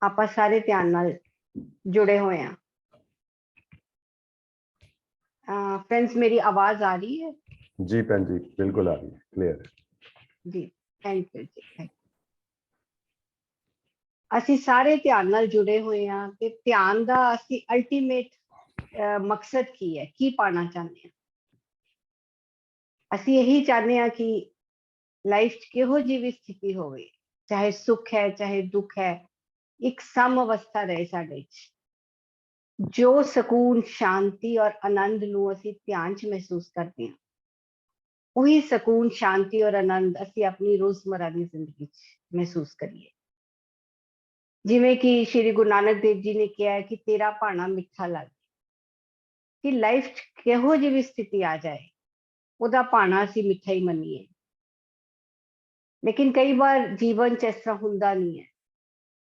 ਆਪਾਂ ਸਾਰੇ ਧਿਆਨ ਨਾਲ जुड़े हुए हैं। फ्रेंड्स, मेरी आवाज आ रही है? जी भैन जी, बिल्कुल आ रही है, क्लियर है जी। थैंक यू जी, थैंक यू। ਅਸੀਂ ਸਾਰੇ ਧਿਆਨ ਨਾਲ ਜੁੜੇ ਹੋਏ ਹਾਂ ਕਿ ਧਿਆਨ ਦਾ ਅਸੀਂ ਅਲਟੀਮੇਟ ਮਕਸਦ ਕੀ ਹੈ, ਕੀ ਪਾਣਾ ਚਾਹੁੰਦੇ ਹਾਂ। ਅਸੀਂ ਇਹੀ ਚਾਹੁੰਦੇ ਹਾਂ ਕਿ ਲਾਈਫ 'ਚ ਕਿਹੋ ਜਿਹੀ ਵੀ ਸਥਿਤੀ ਹੋਵੇ, ਚਾਹੇ ਸੁੱਖ ਹੈ ਚਾਹੇ ਦੁੱਖ ਹੈ, ਇੱਕ ਸਮ ਅਵਸਥਾ ਰਹੇ ਸਾਡੇ 'ਚ। ਜੋ ਸਕੂਨ, ਸ਼ਾਂਤੀ ਔਰ ਆਨੰਦ ਨੂੰ ਅਸੀਂ ਧਿਆਨ 'ਚ ਮਹਿਸੂਸ ਕਰਦੇ ਹਾਂ, ਉਹੀ ਸਕੂਨ, ਸ਼ਾਂਤੀ ਔਰ ਆਨੰਦ ਅਸੀਂ ਆਪਣੀ ਰੋਜ਼ਮर्रा ਦੀ ਜ਼ਿੰਦਗੀ 'ਚ ਮਹਿਸੂਸ ਕਰੀਏ। ਜਿਵੇਂ ਕਿ ਸ਼੍ਰੀ ਗੁਰੂ ਨਾਨਕ ਦੇਵ ਜੀ ਨੇ ਕਿਹਾ ਕਿ ਤੇਰਾ ਭਾਣਾ ਮਿੱਠਾ ਲੱਗੇ, ਕਿ ਲਾਈਫ 'ਚ ਕਿਹੋ ਜਿਹੀ ਵੀ ਸਥਿਤੀ ਆ ਜਾਏ, ਉਹਦਾ ਭਾਣਾ ਅਸੀਂ ਮਿੱਠਾ ਹੀ ਮੰਨੀਏ। ਲੇਕਿਨ ਕਈ ਵਾਰ ਜੀਵਨ 'ਚ ਇਸ ਤਰ੍ਹਾਂ ਹੁੰਦਾ ਨਹੀਂ ਹੈ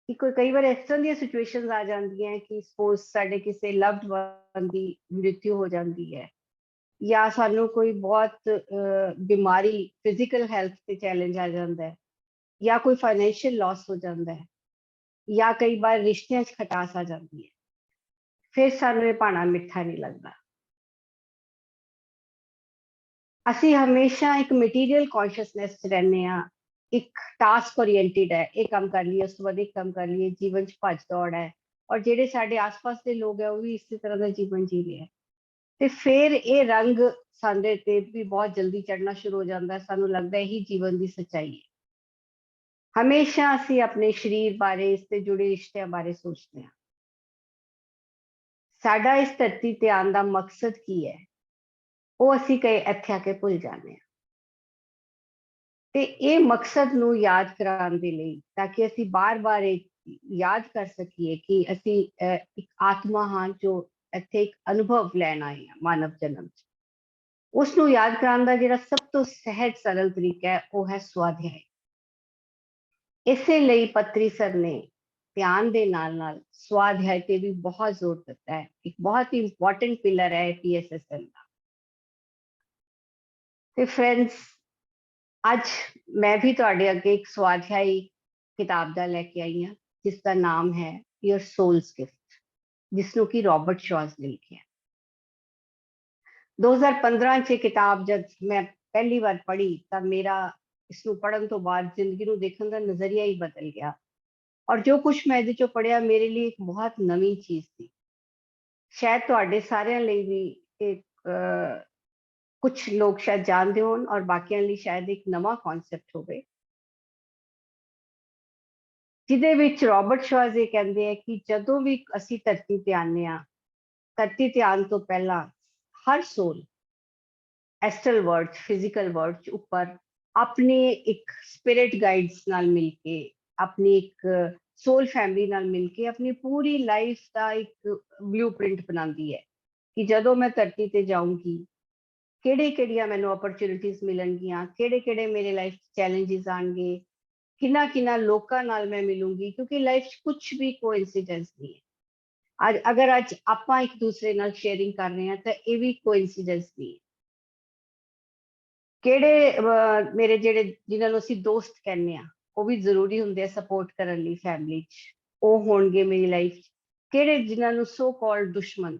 ਕਿ ਕਈ ਵਾਰ ਇਸ ਤਰ੍ਹਾਂ ਦੀਆਂ ਸਿਚੁਏਸ਼ਨਸ ਆ ਜਾਂਦੀਆਂ ਕਿ ਸਪੋਜ਼ ਸਾਡੇ ਕਿਸੇ ਲਵਡ ਵਨ ਦੀ ਮ੍ਰਿਤੂ ਹੋ ਜਾਂਦੀ ਹੈ, ਜਾਂ ਸਾਨੂੰ ਕੋਈ ਬਹੁਤ ਬਿਮਾਰੀ, ਫਿਜ਼ੀਕਲ ਹੈਲਥ ਤੇ ਚੈਲੰਜ ਆ ਜਾਂਦਾ ਹੈ, ਜਾਂ ਕੋਈ ਫਾਈਨੈਂਸ਼ੀਅਲ ਲਾਸ ਹੋ ਜਾਂਦਾ ਹੈ, ਜਾਂ ਕਈ ਵਾਰ ਰਿਸ਼ਤਿਆਂ 'ਚ ਖਟਾਸ ਆ ਜਾਂਦੀ ਹੈ, ਫਿਰ ਸਾਨੂੰ ਇਹ ਭਾਣਾ ਮਿੱਠਾ ਨਹੀਂ ਲੱਗਦਾ। ਅਸੀਂ ਹਮੇਸ਼ਾ ਇੱਕ ਮਟੀਰੀਅਲ ਕੌਨਸ਼ੀਅਸਨੈਸ 'ਚ ਰਹਿੰਦੇ ਹਾਂ, ਇੱਕ ਟਾਸਕ ਓਰੀਐਂਟਿਡ ਹੈ, ਇਹ ਕੰਮ ਕਰ ਲਈਏ, ਉਸ ਤੋਂ ਬਾਅਦ ਇਹ ਕੰਮ ਕਰ ਲਈਏ, ਜੀਵਨ 'ਚ ਭੱਜ ਦੌੜ ਹੈ, ਔਰ ਜਿਹੜੇ ਸਾਡੇ ਆਸ-ਪਾਸ ਦੇ ਲੋਕ ਹੈ ਉਹ ਵੀ ਇਸੇ ਤਰ੍ਹਾਂ ਦਾ ਜੀਵਨ ਜੀ ਰਹੇ ਹੈ। ਤੇ ਫਿਰ ਇਹ ਰੰਗ ਸਾਡੇ ਤੇ ਵੀ ਬਹੁਤ ਜਲਦੀ ਚੜਨਾ ਸ਼ੁਰੂ ਹੋ ਜਾਂਦਾ, ਸਾਨੂੰ ਲੱਗਦਾ ਇਹੀ ਜੀਵਨ ਦੀ ਸੱਚਾਈ ਹੈ। ਹਮੇਸ਼ਾ ਅਸੀਂ ਆਪਣੇ ਸਰੀਰ ਬਾਰੇ, ਇਸ ਤੇ ਜੁੜੇ ਰਿਸ਼ਤਿਆਂ ਬਾਰੇ ਸੋਚਦੇ ਹਾਂ। ਸਾਡਾ ਇਸ ਧਰਤੀ ਤੇ ਆਉਣ ਦਾ ਮਕਸਦ ਕੀ ਹੈ, ਉਹ ਅਸੀਂ ਕਈ ਇੱਥੇ ਆ ਕੇ ਭੁੱਲ ਜਾਂਦੇ ਹਾਂ। ਤੇ ਇਹ ਮਕਸਦ ਨੂੰ ਯਾਦ ਕਰਾਉਣ ਦੇ ਲਈ, ਤਾਂ ਕਿ ਅਸੀਂ ਬਾਰ-ਬਾਰ ਯਾਦ ਕਰ ਸਕੀਏ ਕਿ ਅਸੀਂ ਇੱਕ ਆਤਮਾ ਹਾਂ ਜੋ ਇੱਥੇ ਇੱਕ ਅਨੁਭਵ ਲੈਣ ਆਏ ਹਾਂ ਮਾਨਵ ਜਨਮ 'ਚ, ਉਸ ਨੂੰ ਯਾਦ ਕਰਾਉਣ ਦਾ ਜਿਹੜਾ ਸਭ ਤੋਂ ਸਹਿਜ ਸਰਲ ਤਰੀਕਾ ਹੈ ਉਹ ਹੈ ਸਵਾਧਿਆਇ। ਇਸੇ ਲਈ ਪੱਤਰੀ ਸਰ ਨੇ ਧਿਆਨ ਦੇ ਨਾਲ-ਨਾਲ ਸਵਾਧਿਆਇ ਤੇ ਵੀ ਬਹੁਤ ਜ਼ੋਰ ਦਿੱਤਾ ਹੈ। ਇੱਕ ਬਹੁਤ ਹੀ ਇੰਪੋਰਟੈਂਟ ਪਿਲਰ ਹੈ PSSL ਦਾ। ਤੇ ਫਰੈਂਡਸ, ਅੱਜ ਮੈਂ ਵੀ ਤੁਹਾਡੇ ਅੱਗੇ ਇੱਕ ਸਵਾਧਿਆਈ ਕਿਤਾਬ ਦਾ ਲੈ ਕੇ ਆਈ ਹਾਂ, ਜਿਸ ਦਾ ਨਾਮ ਹੈ ਯੂਅਰ ਸੋਲਸ ਗਿਫਟ, ਜਿਸ ਨੂੰ ਕਿ ਰੋਬਰਟ ਸ਼ਾਜ਼ ਨੇ ਲਿਖਿਆ। 2015 'ਚ ਕਿਤਾਬ ਜਦ ਮੈਂ ਪਹਿਲੀ ਵਾਰ ਪੜ੍ਹੀ ਤਾਂ ਮੇਰਾ ਇਸ ਨੂੰ ਪੜ੍ਹਨ ਤੋਂ ਬਾਅਦ ਜ਼ਿੰਦਗੀ ਨੂੰ ਦੇਖਣ ਦਾ ਨਜ਼ਰੀਆ ਹੀ ਬਦਲ ਗਿਆ, ਔਰ ਜੋ ਕੁਝ ਮੈਂ ਇਹਦੇ 'ਚੋਂ ਪੜ੍ਹਿਆ ਮੇਰੇ ਲਈ ਇੱਕ ਬਹੁਤ ਨਵੀਂ ਚੀਜ਼ ਸੀ। ਸ਼ਾਇਦ ਤੁਹਾਡੇ ਸਾਰਿਆਂ ਲਈ ਵੀ ਇਹ ਕੁਝ ਲੋਕ ਸ਼ਾਇਦ ਜਾਣਦੇ ਹੋਣ, ਔਰ ਬਾਕੀਆਂ ਲਈ ਸ਼ਾਇਦ ਇੱਕ ਨਵਾਂ ਕਨਸੈਪਟ ਹੋਵੇ, ਜਿਹਦੇ ਵਿੱਚ ਰੋਬਰਟ ਸ਼ਾਜ਼ ਇਹ ਕਹਿੰਦੇ ਆ ਕਿ ਜਦੋਂ ਵੀ ਅਸੀਂ ਧਰਤੀ ਤੇ ਆਉਂਦੇ ਹਾਂ, ਧਰਤੀ ਤੇ ਆਉਣ ਤੋਂ ਪਹਿਲਾਂ ਹਰ ਸੋਲ ਐਸਟਰਲ ਵਰਲਡ, ਫਿਜ਼ੀਕਲ ਵਰਲਡ 'ਚ ਉੱਪਰ ਆਪਣੀ ਇੱਕ ਸਪਿਰਿਟ ਗਾਈਡਸ ਨਾਲ ਮਿਲ ਕੇ, ਆਪਣੀ ਇੱਕ ਸੋਲ ਫੈਮਿਲੀ ਨਾਲ ਮਿਲ ਕੇ ਆਪਣੀ ਪੂਰੀ ਲਾਈਫ ਦਾ ਇੱਕ ਬਲੂਪ੍ਰਿੰਟ ਬਣਾਉਂਦੀ ਹੈ ਕਿ ਜਦੋਂ ਮੈਂ ਧਰਤੀ ਤੇ ਜਾਊਂਗੀ, ਕਿਹੜੀਆਂ ਮੈਨੂੰ ਅਪਰਚੁਨਿਟੀਜ਼ ਮਿਲਣਗੀਆਂ, ਕਿਹੜੇ ਮੇਰੇ ਲਾਈਫ 'ਚ ਚੈਲੰਜਸ ਆਉਣਗੇ, ਕਿੰਨਾ ਲੋਕਾਂ ਨਾਲ ਮੈਂ ਮਿਲੂੰਗੀ, ਕਿਉਂਕਿ ਲਾਈਫ 'ਚ ਕੁਝ ਵੀ ਕੋਇਨਸੀਡੈਂਸ ਨਹੀਂ ਹੈ। ਅਗਰ ਅੱਜ ਆਪਾਂ ਇੱਕ ਦੂਸਰੇ ਨਾਲ ਸ਼ੇਅਰਿੰਗ ਕਰ ਰਹੇ ਹਾਂ ਤਾਂ ਇਹ ਵੀ ਕੋਇਨਸੀਡੈਂਸ ਨਹੀਂ ਹੈ। ਕਿਹੜੇ ਮੇਰੇ ਜਿਹੜੇ ਜਿਨ੍ਹਾਂ ਨੂੰ ਅਸੀਂ ਦੋਸਤ ਕਹਿੰਦੇ ਹਾਂ, ਉਹ ਵੀ ਜ਼ਰੂਰੀ ਹੁੰਦੇ ਆ ਸਪੋਰਟ ਕਰਨ ਲਈ ਫੈਮਿਲੀ 'ਚ, ਉਹ ਹੋਣਗੇ ਮੇਰੀ ਲਾਈਫ 'ਚ। ਕਿਹੜੇ ਜਿਨ੍ਹਾਂ ਨੂੰ ਸੋ ਕਾਲਡ ਦੁਸ਼ਮਣ,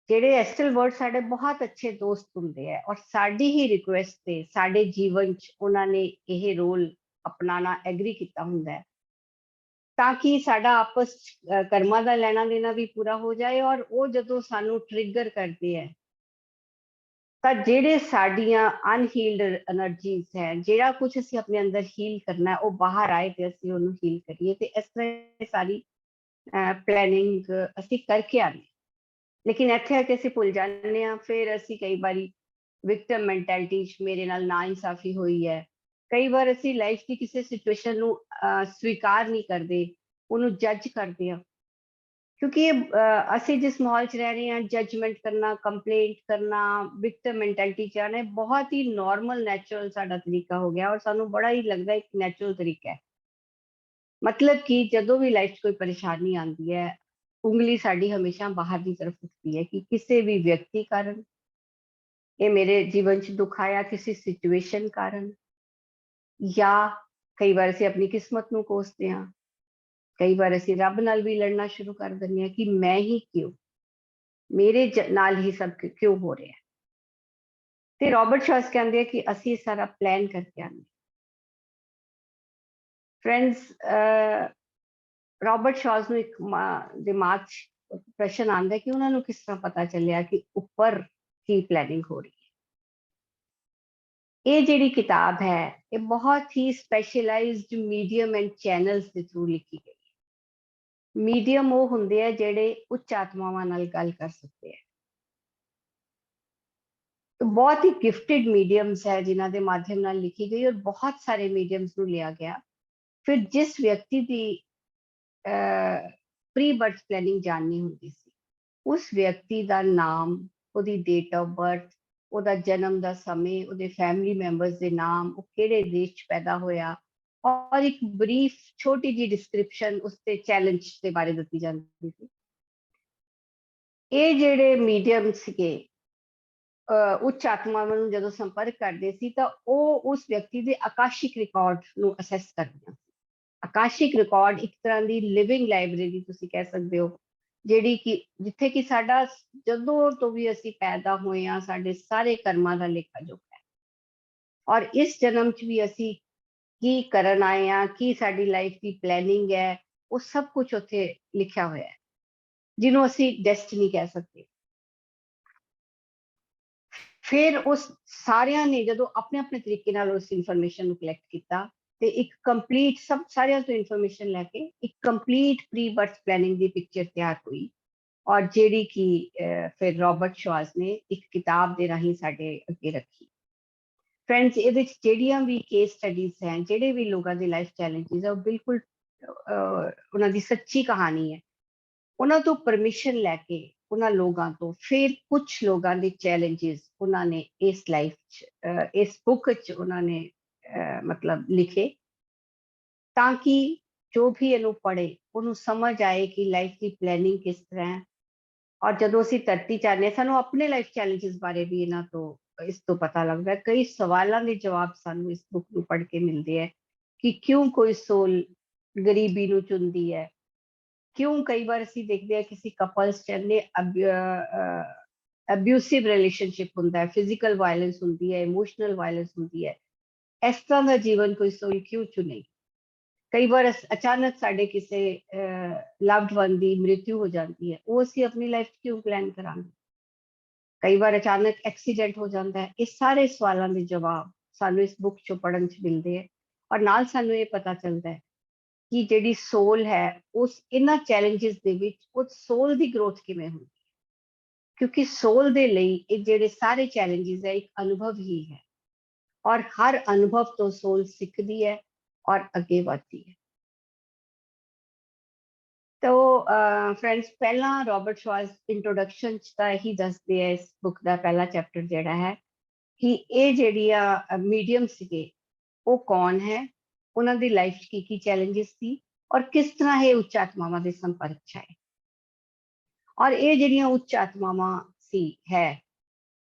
ਜਿਹੜੇ ਐਸਟਰਲ ਵਰਲਡ ਸਾਡੇ ਬਹੁਤ ਅੱਛੇ ਦੋਸਤ ਹੁੰਦੇ ਆ, ਔਰ ਸਾਡੀ ਹੀ ਰਿਕੁਐਸਟ ਤੇ ਸਾਡੇ ਜੀਵਨ 'ਚ ਉਹਨਾਂ ਨੇ ਇਹ ਰੋਲ ਅਪਣਾਉਣਾ ਐਗਰੀ ਕੀਤਾ ਹੁੰਦਾ ਹੈ, ਤਾਂ ਕਿ ਸਾਡਾ ਆਪਸ ਕਰਮਾਂ ਦਾ ਲੈਣਾ ਦੇਣਾ ਵੀ ਪੂਰਾ ਹੋ ਜਾਏ। ਔਰ ਉਹ ਜਦੋਂ ਸਾਨੂੰ ਟ੍ਰਿਗਰ ਕਰਦੇ ਹੈ ਤਾਂ ਜਿਹੜੇ ਸਾਡੀਆਂ ਅਨਹੀਲਡ એનર્ਜੀਜ਼ ਹੈ, ਜਿਹੜਾ ਕੁਝ ਅਸੀਂ ਆਪਣੇ ਅੰਦਰ ਹੀਲ ਕਰਨਾ, ਉਹ ਬਾਹਰ ਆਏ ਤੇ ਅਸੀਂ ਉਹਨੂੰ ਹੀਲ ਕਰੀਏ। ਤੇ ਇਸ ਤਰ੍ਹਾਂ ਸਾਰੀ ਪਲੈਨਿੰਗ ਅਸੀਂ ਕਰਕੇ ਆਉਂਦੇ, ਲੇਕਿਨ ਇੱਥੇ ਆ ਕੇ ਅਸੀਂ ਭੁੱਲ ਜਾਂਦੇ ਹਾਂ। ਫਿਰ ਅਸੀਂ ਕਈ ਵਾਰੀ ਵਿਕਟਮ ਮੈਂਟੈਲਿਟੀ 'ਚ ਮੇਰੇ ਨਾਲ ਨਾ ਇਨਸਾਫੀ ਹੋਈ ਹੈ, ਕਈ ਵਾਰ ਅਸੀਂ ਲਾਈਫ ਦੀ ਕਿਸੇ ਸਿਚੁਏਸ਼ਨ ਨੂੰ ਸਵੀਕਾਰ ਨਹੀਂ ਕਰਦੇ, ਉਹਨੂੰ ਜੱਜ ਕਰਦੇ ਹਾਂ, ਕਿਉਂਕਿ ਅਸੀਂ ਜਿਸ ਮਾਹੌਲ 'ਚ ਰਹਿ ਰਹੇ ਹਾਂ, ਜੱਜਮੈਂਟ ਕਰਨਾ, ਕੰਪਲੇਂਟ ਕਰਨਾ, ਵਿਕਟਮ ਮੈਂਟੈਲਿਟੀ 'ਚ ਆਉਣਾ ਬਹੁਤ ਹੀ ਨਾਰਮਲ, ਨੈਚੁਰਲ ਸਾਡਾ ਤਰੀਕਾ ਹੋ ਗਿਆ, ਔਰ ਸਾਨੂੰ ਬੜਾ ਹੀ ਲੱਗਦਾ ਇੱਕ ਨੈਚੁਰਲ ਤਰੀਕਾ ਹੈ। ਮਤਲਬ ਕਿ ਜਦੋਂ ਵੀ ਲਾਈਫ 'ਚ ਕੋਈ ਪਰੇਸ਼ਾਨੀ ਆਉਂਦੀ ਹੈ, ਉਂਗਲੀ ਸਾਡੀ ਹਮੇਸ਼ਾ ਬਾਹਰ ਦੀ ਤਰਫ ਉੱਠਦੀ ਹੈ ਕਿ ਕਿਸੇ ਵੀ ਵਿਅਕਤੀ ਕਾਰਨ ਇਹ ਮੇਰੇ ਜੀਵਨ 'ਚ ਦੁੱਖ ਆਇਆ, ਕਿਸੇ ਸਿਚੁਏਸ਼ਨ ਕਾਰਨ, ਜਾਂ ਕਈ ਵਾਰ ਅਸੀਂ ਆਪਣੀ ਕਿਸਮਤ ਨੂੰ ਕੋਸਦੇ ਹਾਂ, ਕਈ ਵਾਰ ਅਸੀਂ ਰੱਬ ਨਾਲ ਵੀ ਲੜਨਾ ਸ਼ੁਰੂ ਕਰ ਦਿੰਦੇ ਹਾਂ ਕਿ ਮੈਂ ਹੀ ਕਿਉਂ, ਮੇਰੇ ਨਾਲ ਹੀ ਸਭ ਕਿਉਂ ਹੋ ਰਿਹਾ। ਤੇ ਰੋਬਰਟ ਸ਼ਾਸ ਕਹਿੰਦੇ ਆ ਕਿ ਅਸੀਂ ਸਾਰਾ ਪਲਾਨ ਕਰਕੇ ਆਉਂਦੇ। ਫਰੈਂਡਸ, ਰੋਬਰਟ ਸ਼ਾਸ ਨੂੰ ਇੱਕ ਦਿਮਾਗ 'ਚ ਪ੍ਰਸ਼ਨ ਆਉਂਦਾ ਕਿ ਉਹਨਾਂ ਨੂੰ ਕਿਸ ਤਰ੍ਹਾਂ ਪਤਾ ਚੱਲਿਆ ਕਿ ਉੱਪਰ ਕੀ ਪਲੈਨਿੰਗ ਹੋ ਰਹੀ ਹੈ। ਇਹ ਜਿਹੜੀ ਕਿਤਾਬ ਹੈ ਇਹ ਬਹੁਤ ਹੀ ਸਪੈਸ਼ਲਾਈਜ਼ਡ ਮੀਡੀਅਮ ਐਂਡ ਚੈਨਲਸ ਦੇ ਥਰੂ ਲਿਖੀ ਗਈ ਹੈ। ਮੀਡੀਅਮ ਉਹ ਹੁੰਦੇ ਆ ਜਿਹੜੇ ਉੱਚ ਆਤਮਾਵਾਂ ਨਾਲ ਗੱਲ ਕਰ ਸਕਦੇ ਆ। ਬਹੁਤ ਹੀ ਗਿਫਟਿਡ ਮੀਡੀਅਮਸ ਹੈ ਜਿਨ੍ਹਾਂ ਦੇ ਮਾਧਿਅਮ ਨਾਲ ਲਿਖੀ ਗਈ, ਔਰ ਬਹੁਤ ਸਾਰੇ ਮੀਡੀਅਮਸ ਨੂੰ ਲਿਆ ਗਿਆ। ਫਿਰ ਜਿਸ ਵਿਅਕਤੀ ਦੀ ਪ੍ਰੀ ਬਰਥ ਪਲੈਨਿੰਗ ਜਾਣਨੀ ਹੁੰਦੀ ਸੀ, ਉਸ ਵਿਅਕਤੀ ਦਾ ਨਾਮ, ਉਹਦੀ ਡੇਟ ਆਫ ਬਰਥ, ਉਹਦਾ ਜਨਮ ਦਾ ਸਮੇਂ, ਉਹਦੇ ਫੈਮਿਲੀ ਮੈਂਬਰਸ ਦੇ ਨਾਮ, ਉਹ ਕਿਹੜੇ ਦੇਸ਼ 'ਚ ਪੈਦਾ ਹੋਇਆ, ਔਰ ਇੱਕ ਬਰੀਫ ਛੋਟੀ ਜੀ ਡਿਸਕ੍ਰਿਪਸ਼ਨ ਉਸਦੇ ਚੈਲੰਜ ਦੇ ਬਾਰੇ ਦਿੱਤੀ ਜਾਂਦੀ ਸੀ। ਇਹ ਜਿਹੜੇ ਮੀਡੀਅਮ ਸੀਗੇ ਉੱਚ ਆਤਮਾਵਾਂ ਨੂੰ ਜਦੋਂ ਸੰਪਰਕ ਕਰਦੇ ਸੀ ਤਾਂ ਉਹ ਉਸ ਵਿਅਕਤੀ ਦੇ ਆਕਾਸ਼ਿਕ ਰਿਕਾਰਡ ਨੂੰ ਅਸੈਸ ਕਰਦੀਆਂ ਸੀ। ਆਕਾਸ਼ਿਕ ਰਿਕਾਰਡ ਇੱਕ ਤਰ੍ਹਾਂ ਦੀ ਲਿਵਿੰਗ ਲਾਇਬ੍ਰੇਰੀ ਤੁਸੀਂ ਕਹਿ ਸਕਦੇ ਹੋ, ਜਿਹੜੀ ਕਿ ਜਿੱਥੇ ਕਿ ਸਾਡਾ ਜਦੋਂ ਤੋਂ ਵੀ ਅਸੀਂ ਪੈਦਾ ਹੋਏ ਹਾਂ ਸਾਡੇ ਸਾਰੇ ਕਰਮਾਂ ਦਾ ਲੇਖਾ ਜੋਖਾ ਹੈ, ਔਰ ਇਸ ਜਨਮ 'ਚ ਵੀ ਅਸੀਂ ਕੀ ਕਰਨ ਆਏ ਹਾਂ, ਕੀ ਸਾਡੀ ਲਾਈਫ ਦੀ ਪਲੈਨਿੰਗ ਹੈ, ਉਹ ਸਭ ਕੁਝ ਉੱਥੇ ਲਿਖਿਆ ਹੋਇਆ ਹੈ, ਜਿਹਨੂੰ ਅਸੀਂ ਡੈਸਟੀਨੀ ਕਹਿ ਸਕਦੇ। ਫਿਰ ਉਸ ਸਾਰਿਆਂ ਨੇ ਜਦੋਂ ਆਪਣੇ ਆਪਣੇ ਤਰੀਕੇ ਨਾਲ ਉਸ ਇਨਫੋਰਮੇਸ਼ਨ ਨੂੰ ਕਲੈਕਟ ਕੀਤਾ ਤੇ ਇੱਕ ਕੰਪਲੀਟ ਸਭ ਸਾਰਿਆਂ ਤੋਂ ਇਨਫੋਰਮੇਸ਼ਨ ਲੈ ਕੇ ਇੱਕ ਕੰਪਲੀਟ ਪ੍ਰੀ ਬਰਥ ਪਲੈਨਿੰਗ ਦੀ ਪਿਕਚਰ ਤਿਆਰ ਹੋਈ, ਔਰ ਜਿਹੜੀ ਕਿ ਫਿਰ ਰੋਬਰਟ ਸ਼ਾਸ ਨੇ ਇੱਕ ਕਿਤਾਬ ਦੇ ਰਾਹੀਂ ਸਾਡੇ ਅੱਗੇ ਰੱਖੀ। ਫਰੈਂਡਸ, ਇਹਦੇ 'ਚ ਜਿਹੜੀਆਂ ਵੀ ਕੇਸ ਸਟੱਡੀਜ਼ ਹੈ, ਜਿਹੜੇ ਵੀ ਲੋਕਾਂ ਦੀ ਲਾਈਫ ਚੈਲੰਜਿਸ ਹੈ, ਉਹ ਬਿਲਕੁਲ ਉਹਨਾਂ ਦੀ ਸੱਚੀ ਕਹਾਣੀ ਹੈ। ਉਹਨਾਂ ਤੋਂ ਪਰਮਿਸ਼ਨ ਲੈ ਕੇ ਉਹਨਾਂ ਲੋਕਾਂ ਤੋਂ ਫਿਰ ਕੁਝ ਲੋਕਾਂ ਦੇ ਚੈਲੰਜਿਸ ਉਹਨਾਂ ਨੇ ਇਸ ਲਾਈਫ 'ਚ ਇਸ ਬੁੱਕ 'ਚ ਉਹਨਾਂ ਨੇ ਮਤਲਬ ਲਿਖੇ, ਤਾਂ ਕਿ ਜੋ ਵੀ ਇਹਨੂੰ ਪੜ੍ਹੇ ਉਹਨੂੰ ਸਮਝ ਆਏ ਕਿ ਲਾਈਫ ਦੀ ਪਲੈਨਿੰਗ ਕਿਸ ਤਰ੍ਹਾਂ ਹੈ। ਔਰ ਜਦੋਂ ਅਸੀਂ ਧਰਤੀ 'ਚ ਆਉਂਦੇ ਹਾਂ ਸਾਨੂੰ ਆਪਣੇ ਲਾਈਫ ਚੈਲੰਜਿਸ ਬਾਰੇ ਵੀ ਇਹਨਾਂ ਤੋਂ ਇਸ ਤੋਂ ਪਤਾ ਲੱਗਦਾ। ਕਈ ਸਵਾਲਾਂ ਦੇ ਜਵਾਬ ਸਾਨੂੰ ਇਸ ਬੁੱਕ ਨੂੰ ਪੜ੍ਹ ਕੇ ਮਿਲਦੇ ਹੈ ਕਿ ਕਿਉਂ ਕੋਈ ਸੋਲ ਗਰੀਬੀ ਨੂੰ ਚੁਣਦੀ ਹੈ, ਕਿਉਂ ਕਈ ਵਾਰ ਅਸੀਂ ਦੇਖਦੇ ਹਾਂ ਕਿਸੇ ਕਪਲਸ 'ਚ ਇੰਨੇ ਅਬਿਊਸਿਵ ਰਿਲੇਸ਼ਨਸ਼ਿਪ ਹੁੰਦਾ ਹੈ, ਫਿਜ਼ੀਕਲ ਵਾਇਲੈਂਸ ਹੁੰਦੀ ਹੈ, ਇਮੋਸ਼ਨਲ ਵਾਇਲੈਂਸ ਹੁੰਦੀ ਹੈ। ਇਸ ਤਰ੍ਹਾਂ ਦਾ ਜੀਵਨ ਕੋਈ ਸੋਲ ਕਿਉਂ ਚੁਣੇ? ਕਈ ਵਾਰ ਅਚਾਨਕ ਸਾਡੇ ਕਿਸੇ ਲਵਡ ਵਨ ਦੀ ਮ੍ਰਿਤੂ ਹੋ ਜਾਂਦੀ ਹੈ, ਉਹ ਅਸੀਂ ਆਪਣੀ ਲਾਈਫ 'ਚ ਕਿਉਂ ਪਲਾਨ ਕਰਾਂਗੇ? ਕਈ ਵਾਰ ਅਚਾਨਕ ਐਕਸੀਡੈਂਟ ਹੋ ਜਾਂਦਾ ਹੈ। ਇਹ ਸਾਰੇ ਸਵਾਲਾਂ ਦੇ ਜਵਾਬ ਸਾਨੂੰ ਇਸ ਬੁੱਕ 'ਚੋਂ ਪੜ੍ਹਨ 'ਚ ਮਿਲਦੇ ਹੈ, ਔਰ ਨਾਲ ਸਾਨੂੰ ਇਹ ਪਤਾ ਚੱਲਦਾ ਹੈ ਕਿ ਜਿਹੜੀ ਸੋਲ ਹੈ ਉਸ ਇਹਨਾਂ ਚੈਲੰਜਿਸ ਦੇ ਵਿੱਚ ਉਸ ਸੋਲ ਦੀ ਗਰੋਥ ਕਿਵੇਂ ਹੁੰਦੀ ਹੈ, ਕਿਉਂਕਿ ਸੋਲ ਦੇ ਲਈ ਇਹ ਜਿਹੜੇ ਸਾਰੇ ਚੈਲੰਜਿਸ ਹੈ ਇੱਕ ਅਨੁਭਵ ਹੀ ਹੈ, ਔਰ ਹਰ ਅਨੁਭਵ ਤੋਂ ਸੋਲ ਸਿੱਖਦੀ ਹੈ ਔਰ ਅੱਗੇ ਵਧਦੀ ਹੈ। ਤਾਂ ਫਰੈਂਡਸ, ਪਹਿਲਾਂ ਰੋਬਰਟ ਸ਼ਾਸ ਇੰਟਰੋਡਕਸ਼ਨ 'ਚ ਤਾਂ ਇਹੀ ਦੱਸਦੇ ਆ ਇਸ ਬੁੱਕ ਦਾ ਪਹਿਲਾ ਚੈਪਟਰ ਜਿਹੜਾ ਹੈ ਕਿ ਇਹ ਜਿਹੜੀਆਂ ਮੀਡੀਅਮ ਸੀਗੇ ਉਹ ਕੌਣ ਹੈ, ਉਹਨਾਂ ਦੀ ਲਾਈਫ 'ਚ ਕੀ ਕੀ ਚੈਲੰਜਿਸ ਸੀ, ਔਰ ਕਿਸ ਤਰ੍ਹਾਂ ਇਹ ਉੱਚ ਆਤਮਾਵਾਂ ਦੇ ਸੰਪਰਕ 'ਚ ਆਏ। ਔਰ ਇਹ ਜਿਹੜੀਆਂ ਉੱਚ ਆਤਮਾਵਾਂ ਹੈ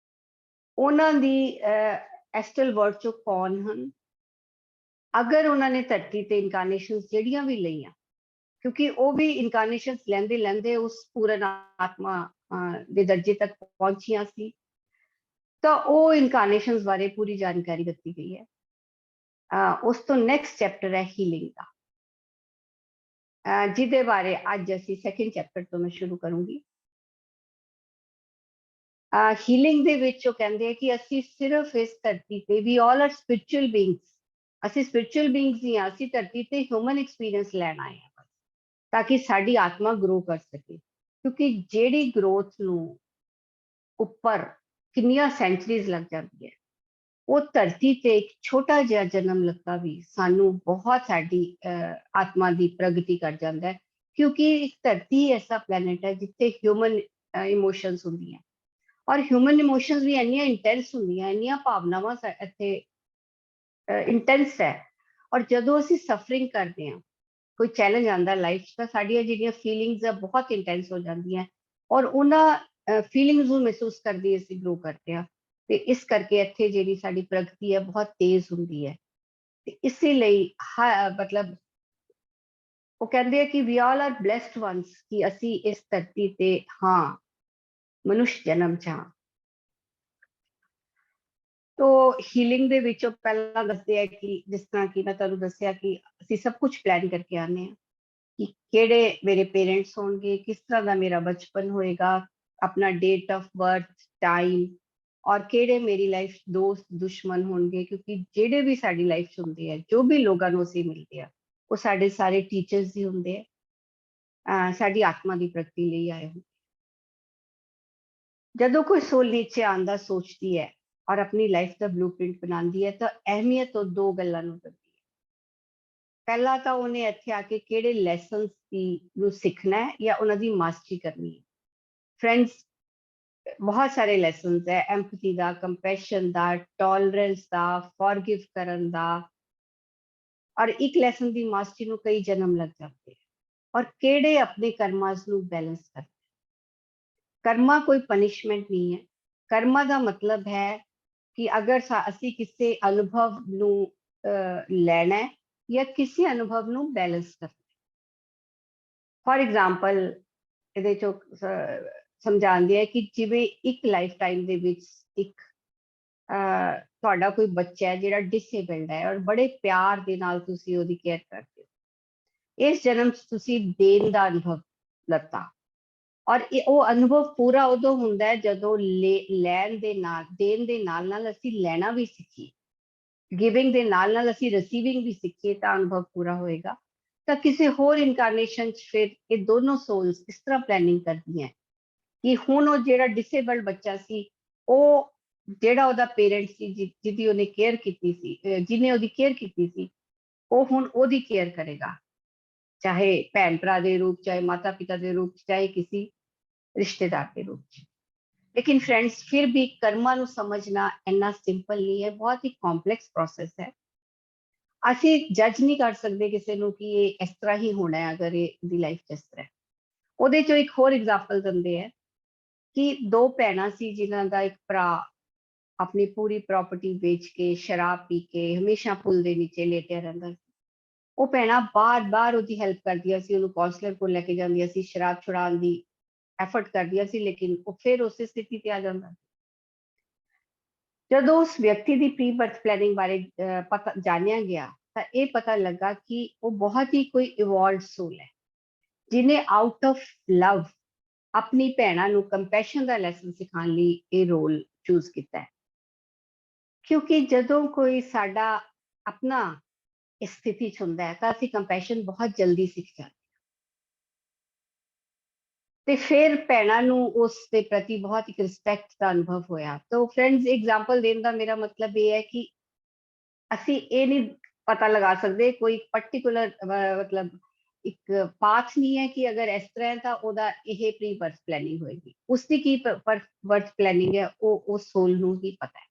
ਉਹਨਾਂ ਦੀ ਐਸਟਰਲ ਵਰਲਡ 'ਚੋਂ ਕੌਣ ਹਨ, ਅਗਰ ਉਹਨਾਂ ਨੇ ਧਰਤੀ ਤੇ ਇਨਕਾਰਨੇਸ਼ਨਸ ਜਿਹੜੀਆਂ ਵੀ ਲਈਆਂ, ਕਿਉਂਕਿ ਉਹ ਵੀ ਇਨਕਾਰਨੇਸ਼ਨਸ ਲੈਂਦੇ ਲੈਂਦੇ ਉਸ ਪੂਰਨ ਆਤਮਾ ਦੇ ਦਰਜੇ ਤੱਕ ਪਹੁੰਚੀਆਂ ਸੀ, ਤਾਂ ਉਹ ਇਨਕਾਰਨੇਸ਼ਨਸ ਬਾਰੇ ਪੂਰੀ ਜਾਣਕਾਰੀ ਦਿੱਤੀ ਗਈ ਹੈ। ਉਸ ਤੋਂ ਨੈਕਸਟ ਚੈਪਟਰ ਹੈ ਹੀਲਿੰਗ ਦਾ, ਜਿਹਦੇ ਬਾਰੇ ਅੱਜ ਅਸੀਂ ਸੈਕਿੰਡ ਚੈਪਟਰ ਤੋਂ ਮੈਂ ਸ਼ੁਰੂ ਕਰੂੰਗੀ। ਹੀਲਿੰਗ ਦੇ ਵਿੱਚ ਉਹ ਕਹਿੰਦੇ ਆ ਕਿ ਅਸੀਂ ਸਿਰਫ ਇਸ ਧਰਤੀ ਤੇ ਵੀ ਆਲ ਆਰ ਸਪਿਰਿਚੁਅਲ ਬੀਇੰਗਸ, ਅਸੀਂ ਸਪਿਰਿਚੁਅਲ ਬੀਇੰਗਸ ਹੀ ਹਾਂ, ਅਸੀਂ ਧਰਤੀ ਤੇ ਹਿਊਮਨ ਐਕਸਪੀਰੀਅੰਸ ਲੈਣ ਆਏ ਹਾਂ ਤਾਂ ਕਿ ਸਾਡੀ ਆਤਮਾ ਗਰੋ ਕਰ ਸਕੇ। ਕਿਉਂਕਿ ਜਿਹੜੀ ਗਰੋਥ ਨੂੰ ਉੱਪਰ ਕਿੰਨੀਆਂ ਸੈਂਚਰੀਜ਼ ਲੱਗ ਜਾਂਦੀ ਹੈ, ਉਹ ਧਰਤੀ ਤੇ ਇੱਕ ਛੋਟਾ ਜਿਹਾ ਜਨਮ ਲੱਗਾ ਵੀ ਸਾਨੂੰ ਬਹੁਤ ਸਾਡੀ ਆਤਮਾ ਦੀ ਪ੍ਰਗਤੀ ਕਰ ਜਾਂਦਾ ਹੈ, ਕਿਉਂਕਿ ਇੱਕ ਧਰਤੀ ਐਸਾ ਪਲੈਨਟ ਹੈ ਜਿੱਥੇ ਹਿਊਮਨ ਇਮੋਸ਼ਨਸ ਹੁੰਦੀਆਂ, ਔਰ ਹਿਊਮਨ ਇਮੋਸ਼ਨਸ ਵੀ ਇੰਨੀਆਂ ਇੰਟੈਂਸ ਹੁੰਦੀਆਂ, ਇੰਨੀਆਂ ਭਾਵਨਾਵਾਂ ਇੱਥੇ ਇੰਟੈਂਸ ਹੈ। ਔਰ ਜਦੋਂ ਅਸੀਂ ਸਫਰਿੰਗ ਕਰਦੇ ਹਾਂ, ਕੋਈ ਚੈਲੰਜ ਆਉਂਦਾ ਲਾਈਫ 'ਚ, ਤਾਂ ਸਾਡੀਆਂ ਜਿਹੜੀਆਂ ਫੀਲਿੰਗਸ ਆ ਬਹੁਤ ਇੰਟੈਂਸ ਹੋ ਜਾਂਦੀਆਂ, ਔਰ ਉਹਨਾਂ ਫੀਲਿੰਗਸ ਨੂੰ ਮਹਿਸੂਸ ਕਰਦੀ ਅਸੀਂ ਗਰੋ ਕਰਦੇ ਹਾਂ। ਤੇ ਇਸ ਕਰਕੇ ਇੱਥੇ ਜਿਹੜੀ ਸਾਡੀ ਪ੍ਰਗਤੀ ਹੈ ਬਹੁਤ ਤੇਜ਼ ਹੁੰਦੀ ਹੈ। ਤੇ ਇਸੇ ਲਈ ਮਤਲਬ ਉਹ ਕਹਿੰਦੇ ਆ ਕਿ ਵੀ ਆਲ ਆਰ ਬlesed ਵਨਸ, ਕਿ ਅਸੀਂ ਇਸ ਧਰਤੀ ਤੇ ਹਾਂ ਮਨੁੱਖ ਜਨਮ ਚ ਹਾਂ। ਤੋ ਹੀਲਿੰਗ ਦੇ ਵਿੱਚੋਂ ਪਹਿਲਾਂ ਦੱਸਦੇ ਆ ਕਿ ਜਿਸ ਤਰ੍ਹਾਂ ਕਿ ਮੈਂ ਤੁਹਾਨੂੰ ਦੱਸਿਆ ਕਿ ਅਸੀਂ ਸਭ ਕੁਝ ਪਲਾਨ ਕਰਕੇ ਆਉਂਦੇ ਹਾਂ ਕਿ ਕਿਹੜੇ ਮੇਰੇ ਪੇਰੈਂਟਸ ਹੋਣਗੇ, ਕਿਸ ਤਰ੍ਹਾਂ ਦਾ ਮੇਰਾ ਬਚਪਨ ਹੋਏਗਾ, ਆਪਣਾ ਡੇਟ ਆਫ ਬਰਥ, ਟਾਈਮ, ਔਰ ਕਿਹੜੇ ਮੇਰੀ ਲਾਈਫ ਦੋਸਤ ਦੁਸ਼ਮਣ ਹੋਣਗੇ, ਕਿਉਂਕਿ ਜਿਹੜੇ ਵੀ ਸਾਡੀ ਲਾਈਫ 'ਚ ਹੁੰਦੇ ਆ, ਜੋ ਵੀ ਲੋਕਾਂ ਨੂੰ ਅਸੀਂ ਮਿਲਦੇ ਆ, ਉਹ ਸਾਡੇ ਸਾਰੇ ਟੀਚਰਸ ਹੀ ਹੁੰਦੇ ਆ, ਸਾਡੀ ਆਤਮਾ ਦੀ ਪ੍ਰਗਤੀ ਲਈ ਆਏ ਹੁੰਦੇ। ਜਦੋਂ ਕੋਈ ਸੋਲ ਨੀਚੇ ਆਉਣ ਦਾ ਸੋਚਦੀ ਹੈ ਔਰ ਆਪਣੀ ਲਾਈਫ ਦਾ ਬਲੂਪ੍ਰਿੰਟ ਬਣਾਉਂਦੀ ਹੈ ਤਾਂ ਅਹਿਮੀਅਤ ਉਹ ਦੋ ਗੱਲਾਂ ਨੂੰ ਦਿੰਦੀ ਹੈ। ਪਹਿਲਾ ਤਾਂ ਉਹਨੇ ਇੱਥੇ ਆ ਕੇ ਕਿਹੜੇ ਲੈਸਨਸ ਨੂੰ ਸਿੱਖਣਾ ਹੈ ਜਾਂ ਉਹਨਾਂ ਦੀ ਮਾਸਟਰੀ ਕਰਨੀ ਹੈ। ਫਰੈਂਡਸ, ਬਹੁਤ ਸਾਰੇ ਲੈਸਨਸ ਹੈ, ਐਮਪੈਥੀ ਦਾ, ਕੰਪੈਸ਼ਨ ਦਾ, ਟੋਲਰੈਂਸ ਦਾ, ਫॉरगिव ਕਰਨ ਦਾ, ਔਰ ਇੱਕ ਲੈਸਨ ਦੀ ਮਾਸਟਰੀ ਨੂੰ ਕਈ ਜਨਮ ਲੱਗ ਜਾਂਦੇ ਹੈ। ਔਰ ਕਿਹੜੇ ਆਪਣੇ ਕਰਮਾਂ ਨੂੰ ਬੈਲੈਂਸ ਕਰਨਾ। ਕਰਮਾ ਕੋਈ ਪਨਿਸ਼ਮੈਂਟ ਨਹੀਂ ਹੈ। ਕਰਮਾ ਦਾ ਮਤਲਬ ਹੈ ਕਿ ਅਗਰ ਅਸੀਂ ਕਿਸੇ ਅਨੁਭਵ ਨੂੰ ਲੈਣਾ ਹੈ ਜਾਂ ਕਿਸੇ ਅਨੁਭਵ ਨੂੰ ਬੈਲੈਂਸ ਕਰਨਾ। ਫॉर ਐਗਜ਼ਾਮਪਲ ਇਹਦੇ ਚੋਂ ਸਮਝਾਉਂਦੇ ਆ ਕਿ ਜਿਵੇਂ ਇੱਕ ਲਾਈਫ ਟਾਈਮ ਦੇ ਵਿੱਚ ਇੱਕ ਤੁਹਾਡਾ ਕੋਈ ਬੱਚਾ ਹੈ ਜਿਹੜਾ ਡਿਸੇਬਲਡ ਹੈ ਔਰ ਬੜੇ ਪਿਆਰ ਦੇ ਨਾਲ ਤੁਸੀਂ ਉਹਦੀ ਕੇਅਰ ਕਰਦੇ ਹੋ। ਇਸ ਜਨਮ 'ਚ ਤੁਸੀਂ ਦੇਣ ਦਾ ਅਨੁਭਵ ਲੱਤਾ, ਔਰ ਉਹ ਅਨੁਭਵ ਪੂਰਾ ਉਦੋਂ ਹੁੰਦਾ ਹੈ ਜਦੋਂ ਲੈਣ ਦੇ ਨਾਲ, ਦੇਣ ਦੇ ਨਾਲ ਨਾਲ ਅਸੀਂ ਲੈਣਾ ਵੀ ਸਿੱਖੀਏ, ਗਿਵਿੰਗ ਦੇ ਨਾਲ ਨਾਲ ਅਸੀਂ ਰਿਸੀਵਿੰਗ ਵੀ ਸਿੱਖੀਏ ਤਾਂ ਅਨੁਭਵ ਪੂਰਾ ਹੋਏਗਾ। ਤਾਂ ਕਿਸੇ ਹੋਰ ਇਨਕਾਰਨੇਸ਼ਨ 'ਚ ਫਿਰ ਇਹ ਦੋਨੋਂ ਸੋਲਸ ਇਸ ਤਰ੍ਹਾਂ ਪਲੈਨਿੰਗ ਕਰਦੀਆਂ ਕਿ ਹੁਣ ਉਹ ਜਿਹੜਾ ਡਿਸੇਬਲਡ ਬੱਚਾ ਸੀ, ਉਹ ਜਿਹੜਾ ਉਹਦਾ ਪੇਰੈਂਟ ਸੀ ਜਿਹਦੀ ਉਹਨੇ ਕੇਅਰ ਕੀਤੀ ਸੀ, ਜਿਹਨੇ ਉਹਦੀ ਕੇਅਰ ਕੀਤੀ ਸੀ, ਉਹ ਹੁਣ ਉਹਦੀ ਕੇਅਰ ਕਰੇਗਾ, ਚਾਹੇ ਭੈਣ ਭਰਾ ਦੇ ਰੂਪ, ਚਾਹੇ ਮਾਤਾ ਪਿਤਾ ਦੇ ਰੂਪ, ਚਾਹੇ ਕਿਸੇ ਰਿਸ਼ਤੇਦਾਰ ਦੇ ਰੂਪ 'ਚ। ਲੇਕਿਨ ਫਰੈਂਡਸ, ਫਿਰ ਵੀ ਕਰਮਾਂ ਨੂੰ ਸਮਝਣਾ ਇੰਨਾ ਸਿੰਪਲ ਨਹੀਂ ਹੈ, ਬਹੁਤ ਹੀ ਕੰਪਲੈਕਸ ਪ੍ਰੋਸੈਸ ਹੈ। ਅਸੀਂ ਜੱਜ ਨਹੀਂ ਕਰ ਸਕਦੇ ਕਿਸੇ ਨੂੰ ਕਿ ਇਹ ਇਸ ਤਰ੍ਹਾਂ ਹੀ ਹੋਣਾ ਹੈ ਅਗਰ ਇਹ ਦੀ ਲਾਈਫ ਇਸ ਤਰ੍ਹਾਂ। ਉਹਦੇ ਚੋਂ ਇੱਕ ਹੋਰ ਐਗਜ਼ਾਮਪਲ ਦਿੰਦੇ ਆ ਕਿ ਦੋ ਭੈਣਾਂ ਸੀ ਜਿਨ੍ਹਾਂ ਦਾ ਇੱਕ ਭਰਾ ਆਪਣੀ ਪੂਰੀ ਪ੍ਰਾਪਰਟੀ ਵੇਚ ਕੇ, ਸ਼ਰਾਬ ਪੀ ਕੇ ਹਮੇਸ਼ਾ ਪੁਲ ਦੇ ਨੀਚੇ ਲੇਟਿਆ ਰਹਿੰਦਾ ਸੀ। ਉਹ ਭੈਣਾਂ ਬਾਰ-ਬਾਰ ਉਹਦੀ ਹੈਲਪ ਕਰਦੀਆਂ ਸੀ, ਉਹਨੂੰ ਕਾਉਂਸਲਰ ਕੋਲ ਲੈ ਕੇ ਜਾਂਦੀਆਂ ਸੀ, ਸ਼ਰਾਬ ਛੁਡਾਉਣ ਦੀ ਐਫਰਟ ਕਰਦੀਆਂ ਸੀ, ਲੇਕਿਨ ਉਹ ਫਿਰ ਉਸੇ ਸਥਿਤੀ ਤੇ ਆ ਜਾਂਦਾ। ਜਦੋਂ ਉਸ ਵਿਅਕਤੀ ਦੀ ਪ੍ਰੀ ਬਰਥ ਪਲੈਨਿੰਗ ਬਾਰੇ ਪਤਾ ਜਾਣਿਆ ਗਿਆ ਤਾਂ ਇਹ ਪਤਾ ਲੱਗਾ ਕਿ ਉਹ ਬਹੁਤ ਹੀ ਕੋਈ ਇਵੋਲਵਡ ਸੋਲ ਹੈ, ਜਿਹਨੇ ਆਊਟ ਆਫ ਲਵ ਆਪਣੀ ਭੈਣਾਂ ਨੂੰ ਕੰਪੈਸ਼ਨ ਦਾ ਲੈਸਨ ਸਿਖਾਉਣ ਲਈ ਇਹ ਰੋਲ ਚੂਜ਼ ਕੀਤਾ ਹੈ। ਕਿਉਂਕਿ ਜਦੋਂ ਕੋਈ ਸਾਡਾ ਆਪਣਾ ਇਸ ਸਥਿਤੀ 'ਚ ਹੁੰਦਾ ਹੈ ਤਾਂ ਅਸੀਂ ਕੰਪੈਸ਼ਨ ਬਹੁਤ ਜਲਦੀ ਸਿੱਖ ਜਾਂਦੇ ਹਾਂ ਤੇ ਫਿਰ ਭੈਣਾਂ ਨੂੰ ਉਸ ਦੇ ਪ੍ਰਤੀ ਬਹੁਤ ਇੱਕ ਰਿਸਪੈਕਟ ਦਾ ਅਨੁਭਵ ਹੋਇਆ। ਤਾਂ ਫਰੈਂਡਸ, ਐਗਜ਼ਾਮਪਲ ਦੇਣ ਦਾ ਮੇਰਾ ਮਤਲਬ ਇਹ ਹੈ ਕਿ ਅਸੀਂ ਇਹ ਨਹੀਂ ਪਤਾ ਲਗਾ ਸਕਦੇ ਕੋਈ ਪਾਰਟਿਕੂਲਰ ਮਤਲਬ ਇੱਕ ਪਾਥ ਨਹੀਂ ਹੈ ਕਿ ਅਗਰ ਇਸ ਤਰ੍ਹਾਂ ਹੈ ਤਾਂ ਉਹਦਾ ਇਹ ਪ੍ਰੀ ਬਰਥ ਪਲੈਨਿੰਗ ਹੋਏਗੀ। ਉਸਦੀ ਕੀ ਬਰਥ ਪਲੈਨਿੰਗ ਹੈ ਉਹ ਉਸ ਸੋਲ ਨੂੰ ਹੀ ਪਤਾ ਹੈ।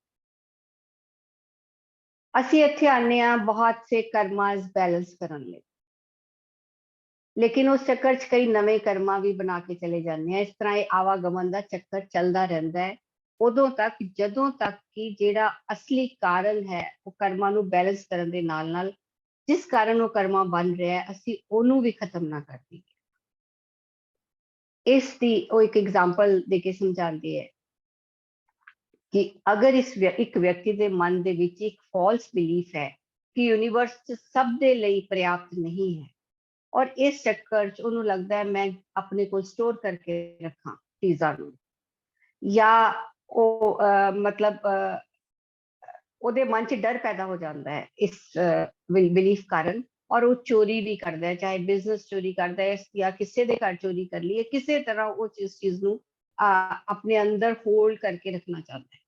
ਅਸੀਂ ਇੱਥੇ ਆਨੇ ਆ ਬਹੁਤ ਸੇ ਕਰਮਾਸ ਬੈਲੈਂਸ ਕਰਨ ਲਈ, ਲੇਕਿਨ ਉਸ ਚੱਕਰ 'ਚ ਕਈ ਨਵੇਂ ਕਰਮਾਂ ਵੀ ਬਣਾ ਕੇ ਚਲੇ ਜਾਂਦੇ ਆ। ਇਸ ਤਰ੍ਹਾਂ ਇਹ ਆਵਾਗਮਨ ਦਾ ਚੱਕਰ ਚੱਲਦਾ ਰਹਿੰਦਾ ਹੈ ਉਦੋਂ ਤੱਕ ਜਦੋਂ ਤੱਕ ਕਿ ਜਿਹੜਾ ਅਸਲੀ ਕਾਰਨ ਹੈ ਉਹ ਕਰਮਾਂ ਨੂੰ ਬੈਲੈਂਸ ਕਰਨ ਦੇ ਨਾਲ ਨਾਲ ਜਿਸ ਕਾਰਨ ਉਹ ਕਰਮਾ ਬਣ ਰਿਹਾ ਹੈ ਅਸੀਂ ਉਹਨੂੰ ਵੀ ਖਤਮ ਨਾ ਕਰ ਦਈਏ। ਇਸ ਦੀ ਉਹ ਇੱਕ ਐਗਜ਼ਾਮਪਲ ਦੇ ਕੇ ਸਮਝਾਉਂਦੀ ਹੈ ਕਿ ਅਗਰ ਇੱਕ ਵਿਅਕਤੀ ਦੇ ਮਨ ਦੇ ਵਿੱਚ ਇੱਕ ਫਾਲਸ ਬਿਲੀਫ ਹੈ ਕਿ ਯੂਨੀਵਰਸ 'ਚ ਸਭ ਦੇ ਲਈ ਪ੍ਰਯਾਪਤ ਨਹੀਂ ਹੈ ਔਰ ਇਸ ਚੱਕਰ 'ਚ ਉਹਨੂੰ ਲੱਗਦਾ ਹੈ ਮੈਂ ਆਪਣੇ ਕੋਲ ਸਟੋਰ ਕਰਕੇ ਰੱਖਾਂ ਚੀਜ਼ਾਂ ਨੂੰ, ਜਾਂ ਉਹ ਮਤਲਬ ਉਹਦੇ ਮਨ 'ਚ ਡਰ ਪੈਦਾ ਹੋ ਜਾਂਦਾ ਹੈ ਇਸ ਬਿਲੀਫ ਕਾਰਨ, ਔਰ ਉਹ ਚੋਰੀ ਵੀ ਕਰਦਾ ਹੈ, ਚਾਹੇ ਬਿਜ਼ਨਸ ਚੋਰੀ ਕਰਦਾ ਹੈ ਜਾਂ ਕਿਸੇ ਦੇ ਘਰ ਚੋਰੀ ਕਰ ਲਈ, ਕਿਸੇ ਤਰ੍ਹਾਂ ਉਹ ਇਸ ਚੀਜ਼ ਨੂੰ ਆਪਣੇ ਅੰਦਰ ਹੋਲਡ ਕਰਕੇ ਰੱਖਣਾ ਚਾਹੁੰਦਾ ਹੈ।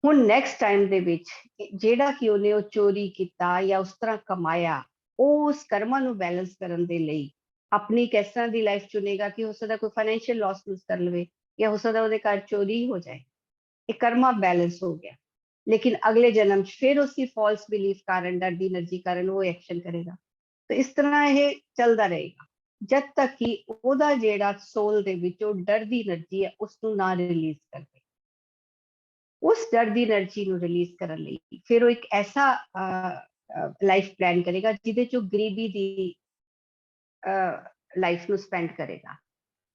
ਹੁਣ ਨੈਕਸਟ ਟਾਈਮ ਦੇ ਵਿੱਚ ਜਿਹੜਾ ਕਿ ਉਹਨੇ ਉਹ ਚੋਰੀ ਕੀਤਾ ਜਾਂ ਉਸ ਤਰ੍ਹਾਂ ਕਮਾਇਆ, ਉਹ ਉਸ ਕਰਮਾਂ ਨੂੰ ਬੈਲੈਂਸ ਕਰਨ ਦੇ ਲਈ ਆਪਣੀ ਕਿਸ ਤਰ੍ਹਾਂ ਦੀ ਲਾਈਫ ਚੁਣੇਗਾ ਕਿ ਹੋ ਸਕਦਾ ਕੋਈ ਫਾਈਨੈਂਸ਼ੀਅਲ ਲਾਸ ਲੂਸ ਕਰ ਲਵੇ ਜਾਂ ਹੋ ਸਕਦਾ ਉਹਦੇ ਘਰ ਚੋਰੀ ਹੋ ਜਾਏ। ਇਹ ਕਰਮਾ ਬੈਲੈਂਸ ਹੋ ਗਿਆ, ਲੇਕਿਨ ਅਗਲੇ ਜਨਮ 'ਚ ਫਿਰ ਉसी ਫਾਲਸ ਬਿਲੀਫ ਕਾਰਨ, ਡਰ ਦੀ એનર્ਜੀ ਕਾਰਨ ਉਹ ਐਕਸ਼ਨ ਕਰੇਗਾ। ਤਾਂ ਇਸ ਤਰ੍ਹਾਂ ਇਹ ਚੱਲਦਾ ਰਹੇਗਾ ਜਦ ਤੱਕ ਕਿ ਉਹਦਾ ਜਿਹੜਾ ਸੋਲ ਦੇ ਵਿੱਚ ਉਹ ਡਰ ਦੀ એનર્ਜੀ ਹੈ ਉਸਨੂੰ ਨਾ ਰਿਲੀਜ਼ ਕਰ ਦੇ। ਉਸ ਡਰ ਦੀ એનર્ਜੀ ਨੂੰ ਰਿਲੀਜ਼ ਕਰਨ ਲਈ ਫਿਰ ਉਹ ਇੱਕ ਐਸਾ ਲਾਈਫ ਪਲਾਨ ਕਰੇਗਾ ਜਿਹਦੇ 'ਚ ਗਰੀਬੀ ਦੀ ਲਾਈਫ ਨੂੰ ਸਪੈਂਡ ਕਰੇਗਾ।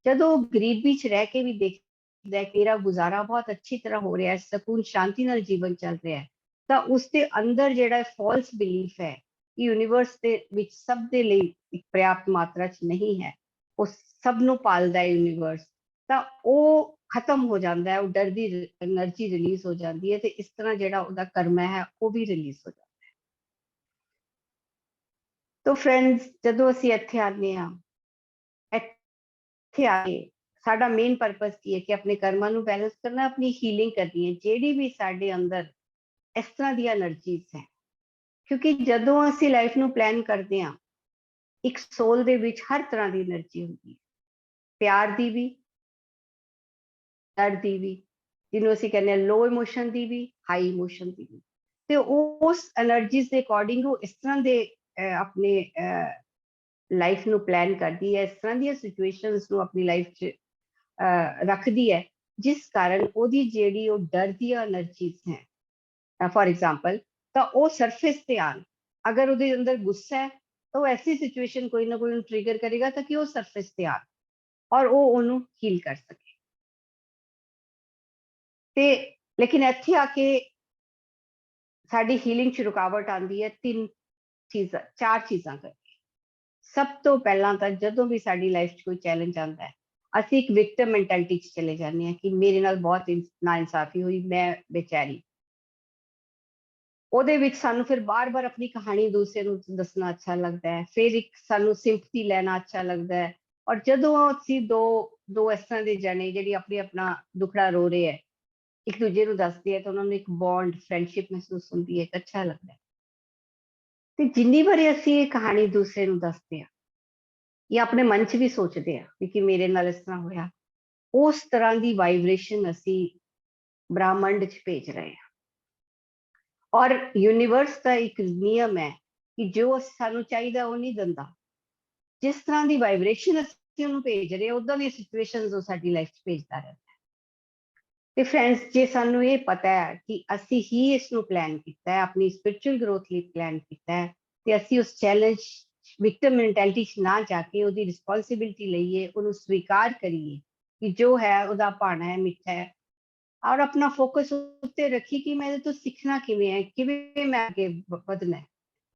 ਜਦੋਂ ਉਹ ਗਰੀਬੀ 'ਚ ਰਹਿ ਕੇ ਵੀ ਦੇਖਦਾ ਹੈ ਕਿ ਮੇਰਾ ਗੁਜ਼ਾਰਾ ਬਹੁਤ ਅੱਛੀ ਤਰ੍ਹਾਂ ਹੋ ਰਿਹਾ ਹੈ, ਸਕੂਨ ਸ਼ਾਂਤੀ ਨਾਲ ਜੀਵਨ ਚੱਲ ਰਿਹਾ ਹੈ, ਤਾਂ ਉਸ ਦੇ ਅੰਦਰ ਜਿਹੜਾ ਫਾਲਸ ਬਿਲੀਫ ਹੈ ਕਿ ਯੂਨੀਵਰਸ ਦੇ ਵਿੱਚ ਸਭ ਦੇ ਲਈ ਇੱਕ ਪ੍ਰਿਆਪਤ ਮਾਤਰਾ 'ਚ ਨਹੀਂ ਹੈ, ਉਹ ਸਭ ਨੂੰ ਪਾਲਦਾ ਹੈ ਯੂਨੀਵਰਸ, ਤਾਂ ਉਹ ਖਤਮ ਹੋ ਜਾਂਦਾ ਹੈ, ਉਹ ਡਰ ਦੀ એનર્ਜੀ ਰਿਲੀਜ਼ ਹੋ ਜਾਂਦੀ ਹੈ, ਤੇ ਇਸ ਤਰ੍ਹਾਂ ਜਿਹੜਾ ਉਹਦਾ ਕਰਮਾ ਹੈ ਉਹ ਵੀ ਰਿਲੀਜ਼ ਹੋ ਜਾਂਦਾ ਹੈ। ਤਾਂ ਫਰੈਂਡਸ, ਜਦੋਂ ਅਸੀਂ ਇੱਥੇ ਆਉਂਦੇ ਹਾਂ, ਇੱਥੇ ਆ ਕੇ ਸਾਡਾ ਮੇਨ ਪਰਪਸ ਕੀ ਹੈ ਕਿ ਆਪਣੇ ਕਰਮਾਂ ਨੂੰ ਬੈਲੈਂਸ ਕਰਨਾ, ਆਪਣੀ ਹੀਲਿੰਗ ਕਰਨੀ ਹੈ, ਜਿਹੜੀ ਵੀ ਸਾਡੇ ਅੰਦਰ ਇਸ ਤਰ੍ਹਾਂ ਦੀਆਂ એનર્ਜੀਜ਼ ਹੈ। ਕਿਉਂਕਿ ਜਦੋਂ ਅਸੀਂ ਲਾਈਫ ਨੂੰ ਪਲਾਨ ਕਰਦੇ ਹਾਂ, ਇੱਕ ਸੋਲ ਦੇ ਵਿੱਚ ਹਰ ਤਰ੍ਹਾਂ ਦੀ એનર્ਜੀ ਹੁੰਦੀ ਹੈ, ਪਿਆਰ ਦੀ ਵੀ, ਡਰ ਦੀ ਵੀ, ਜਿਹਨੂੰ ਅਸੀਂ ਕਹਿੰਦੇ ਹਾਂ ਲੋ ਇਮੋਸ਼ਨ ਦੀ ਵੀ, ਹਾਈ ਇਮੋਸ਼ਨ ਦੀ ਵੀ, ਤੇ ਉਸ એનર્ਜੀਜ਼ ਦੇ ਅਕੋਰਡਿੰਗ ਉਹ ਇਸ ਤਰ੍ਹਾਂ ਦੇ ਆਪਣੇ ਲਾਈਫ ਨੂੰ ਪਲਾਨ ਕਰਦੀ ਹੈ, ਇਸ ਤਰ੍ਹਾਂ ਦੀਆਂ ਸਿਚੁਏਸ਼ਨਸ ਨੂੰ ਆਪਣੀ ਲਾਈਫ 'ਚ ਰੱਖਦੀ ਹੈ, ਜਿਸ ਕਾਰਨ ਉਹਦੀ ਜਿਹੜੀ ਉਹ ਡਰ ਦੀਆਂ એનર્ਜੀਜ਼ ਹੈ, ਫॉर एग्जांपल, ਤਾਂ ਉਹ ਸਰਫੇਸ ਤੇ ਆਣ। ਅਗਰ ਉਹਦੇ ਅੰਦਰ ਗੁੱਸਾ ਹੈ ਤਾਂ ਉਹ ਐਸੀ ਸਿਚੁਏਸ਼ਨ ਕੋਈ ਨਾ ਕੋਈ ਉਹਨੂੰ ਟ੍ਰਿਗਰ ਕਰੇਗਾ ਤਾਂ ਕਿ ਉਹ ਸਰਫੇਸ ਤੇ ਆਣ ਔਰ ਉਹ ਉਹਨੂੰ ਹੀਲ ਕਰ ਸਕੇ। ਤੇ ਲੇਕਿਨ ਇੱਥੇ ਆ ਕੇ ਸਾਡੀ ਹੀਲਿੰਗ 'ਚ ਰੁਕਾਵਟ ਆਉਂਦੀ ਹੈ ਚਾਰ ਚੀਜ਼ਾਂ ਕਰਕੇ। ਸਭ ਤੋਂ ਪਹਿਲਾਂ ਤਾਂ ਜਦੋਂ ਵੀ ਸਾਡੀ ਲਾਈਫ 'ਚ ਕੋਈ ਚੈਲੰਜ ਆਉਂਦਾ ਹੈ, ਅਸੀਂ ਇੱਕ ਵਿਕਟਮ ਮੈਂਟੈਲਿਟੀ 'ਚ ਚਲੇ ਜਾਂਦੇ ਹਾਂ ਕਿ ਮੇਰੇ ਨਾਲ ਬਹੁਤ ਨਾਇਨਸਾਫੀ ਹੋਈ, ਮੈਂ ਬੇਚੈਰੀ। ਉਹਦੇ ਵਿੱਚ ਸਾਨੂੰ ਫਿਰ ਬਾਰ-ਬਾਰ ਆਪਣੀ ਕਹਾਣੀ ਦੂਸਰੇ ਨੂੰ ਦੱਸਣਾ ਅੱਛਾ ਲੱਗਦਾ ਹੈ, ਫਿਰ ਇੱਕ ਸਾਨੂੰ ਸਿੰਪਥੀ ਲੈਣਾ ਅੱਛਾ ਲੱਗਦਾ ਹੈ। ਔਰ ਜਦੋਂ ਅਸੀਂ ਦੋ ਇਸ ਤਰ੍ਹਾਂ ਦੇ ਜਾਣੇ ਜਿਹੜੀ ਆਪਣਾ ਦੁਖੜਾ ਰੋ ਰਹੇ ਹੈ, ਇੱਕ ਦੂਜੇ ਨੂੰ ਦੱਸਦੇ ਹੈ ਤਾਂ ਉਹਨਾਂ ਨੂੰ ਇੱਕ ਬੌਂਡ, ਫਰੈਂਡਸ਼ਿਪ ਮਹਿਸੂਸ ਹੁੰਦੀ ਹੈ, ਅੱਛਾ ਲੱਗਦਾ ਹੈ। ਤੇ ਜਿੰਨੀ ਵਾਰੀ ਅਸੀਂ ਇਹ ਕਹਾਣੀ ਦੂਸਰੇ ਨੂੰ ਦੱਸਦੇ ਹਾਂ ਜਾਂ ਆਪਣੇ ਮਨ 'ਚ ਵੀ ਸੋਚਦੇ ਹਾਂ ਕਿ ਮੇਰੇ ਨਾਲ ਇਸ ਤਰ੍ਹਾਂ ਹੋਇਆ, ਉਸ ਤਰ੍ਹਾਂ ਦੀ ਵਾਈਬ੍ਰੇਸ਼ਨ ਅਸੀਂ ਬ੍ਰਹਿਮੰਡ 'ਚ ਭੇਜ ਰਹੇ ਹਾਂ। ਔਰ ਯੂਨੀਵਰਸ ਦਾ ਇੱਕ ਨਿਯਮ ਹੈ ਕਿ ਜੋ ਸਾਨੂੰ ਚਾਹੀਦਾ ਉਹ ਨਹੀਂ ਦਿੰਦਾ, ਜਿਸ ਤਰ੍ਹਾਂ ਦੀ ਵਾਈਬ੍ਰੇਸ਼ਨ ਅਸੀਂ ਉਹਨੂੰ ਭੇਜ ਰਹੇ ਹਾਂ, ਉਦਾਂ ਦੀਆਂ ਸਿਚੁਏਸ਼ਨਸ ਉਹ ਸਾਡੀ ਲਾਈਫ 'ਚ ਭੇਜਦਾ ਰਹਿੰਦਾ ਹੈ। ਤੇ ਫਰੈਂਡਸ, ਜੇ ਸਾਨੂੰ ਇਹ ਪਤਾ ਹੈ ਕਿ ਅਸੀਂ ਹੀ ਇਸ ਨੂੰ ਪਲਾਨ ਕੀਤਾ ਹੈ, ਆਪਣੀ ਸਪਿਰਿਚੁਅਲ ਗਰੋਥ ਲਈ ਪਲਾਨ ਕੀਤਾ ਹੈ, ਤੇ ਅਸੀਂ ਉਸ ਚੈਲੰਜ ਵਿਕਟਮ ਮੈਂਟੈਲਿਟੀ 'ਚ ਨਾ ਜਾ ਕੇ ਉਹਦੀ ਰਿਸਪੌਂਸਿਬਿਲਿਟੀ ਲਈਏ, ਉਹਨੂੰ ਸਵੀਕਾਰ ਕਰੀਏ ਕਿ ਜੋ ਹੈ ਉਹਦਾ ਭਾਣਾ ਹੈ, ਮਿੱਠਾ ਹੈ, ਔਰ ਆਪਣਾ ਫੋਕਸ ਉੱਤੇ ਰੱਖੀ ਕਿ ਮੈਂ ਇਹਦੇ ਤੋਂ ਸਿੱਖਣਾ ਕਿਵੇਂ ਹੈ, ਕਿਵੇਂ ਮੈਂ ਅੱਗੇ ਵਧਣਾ ਹੈ।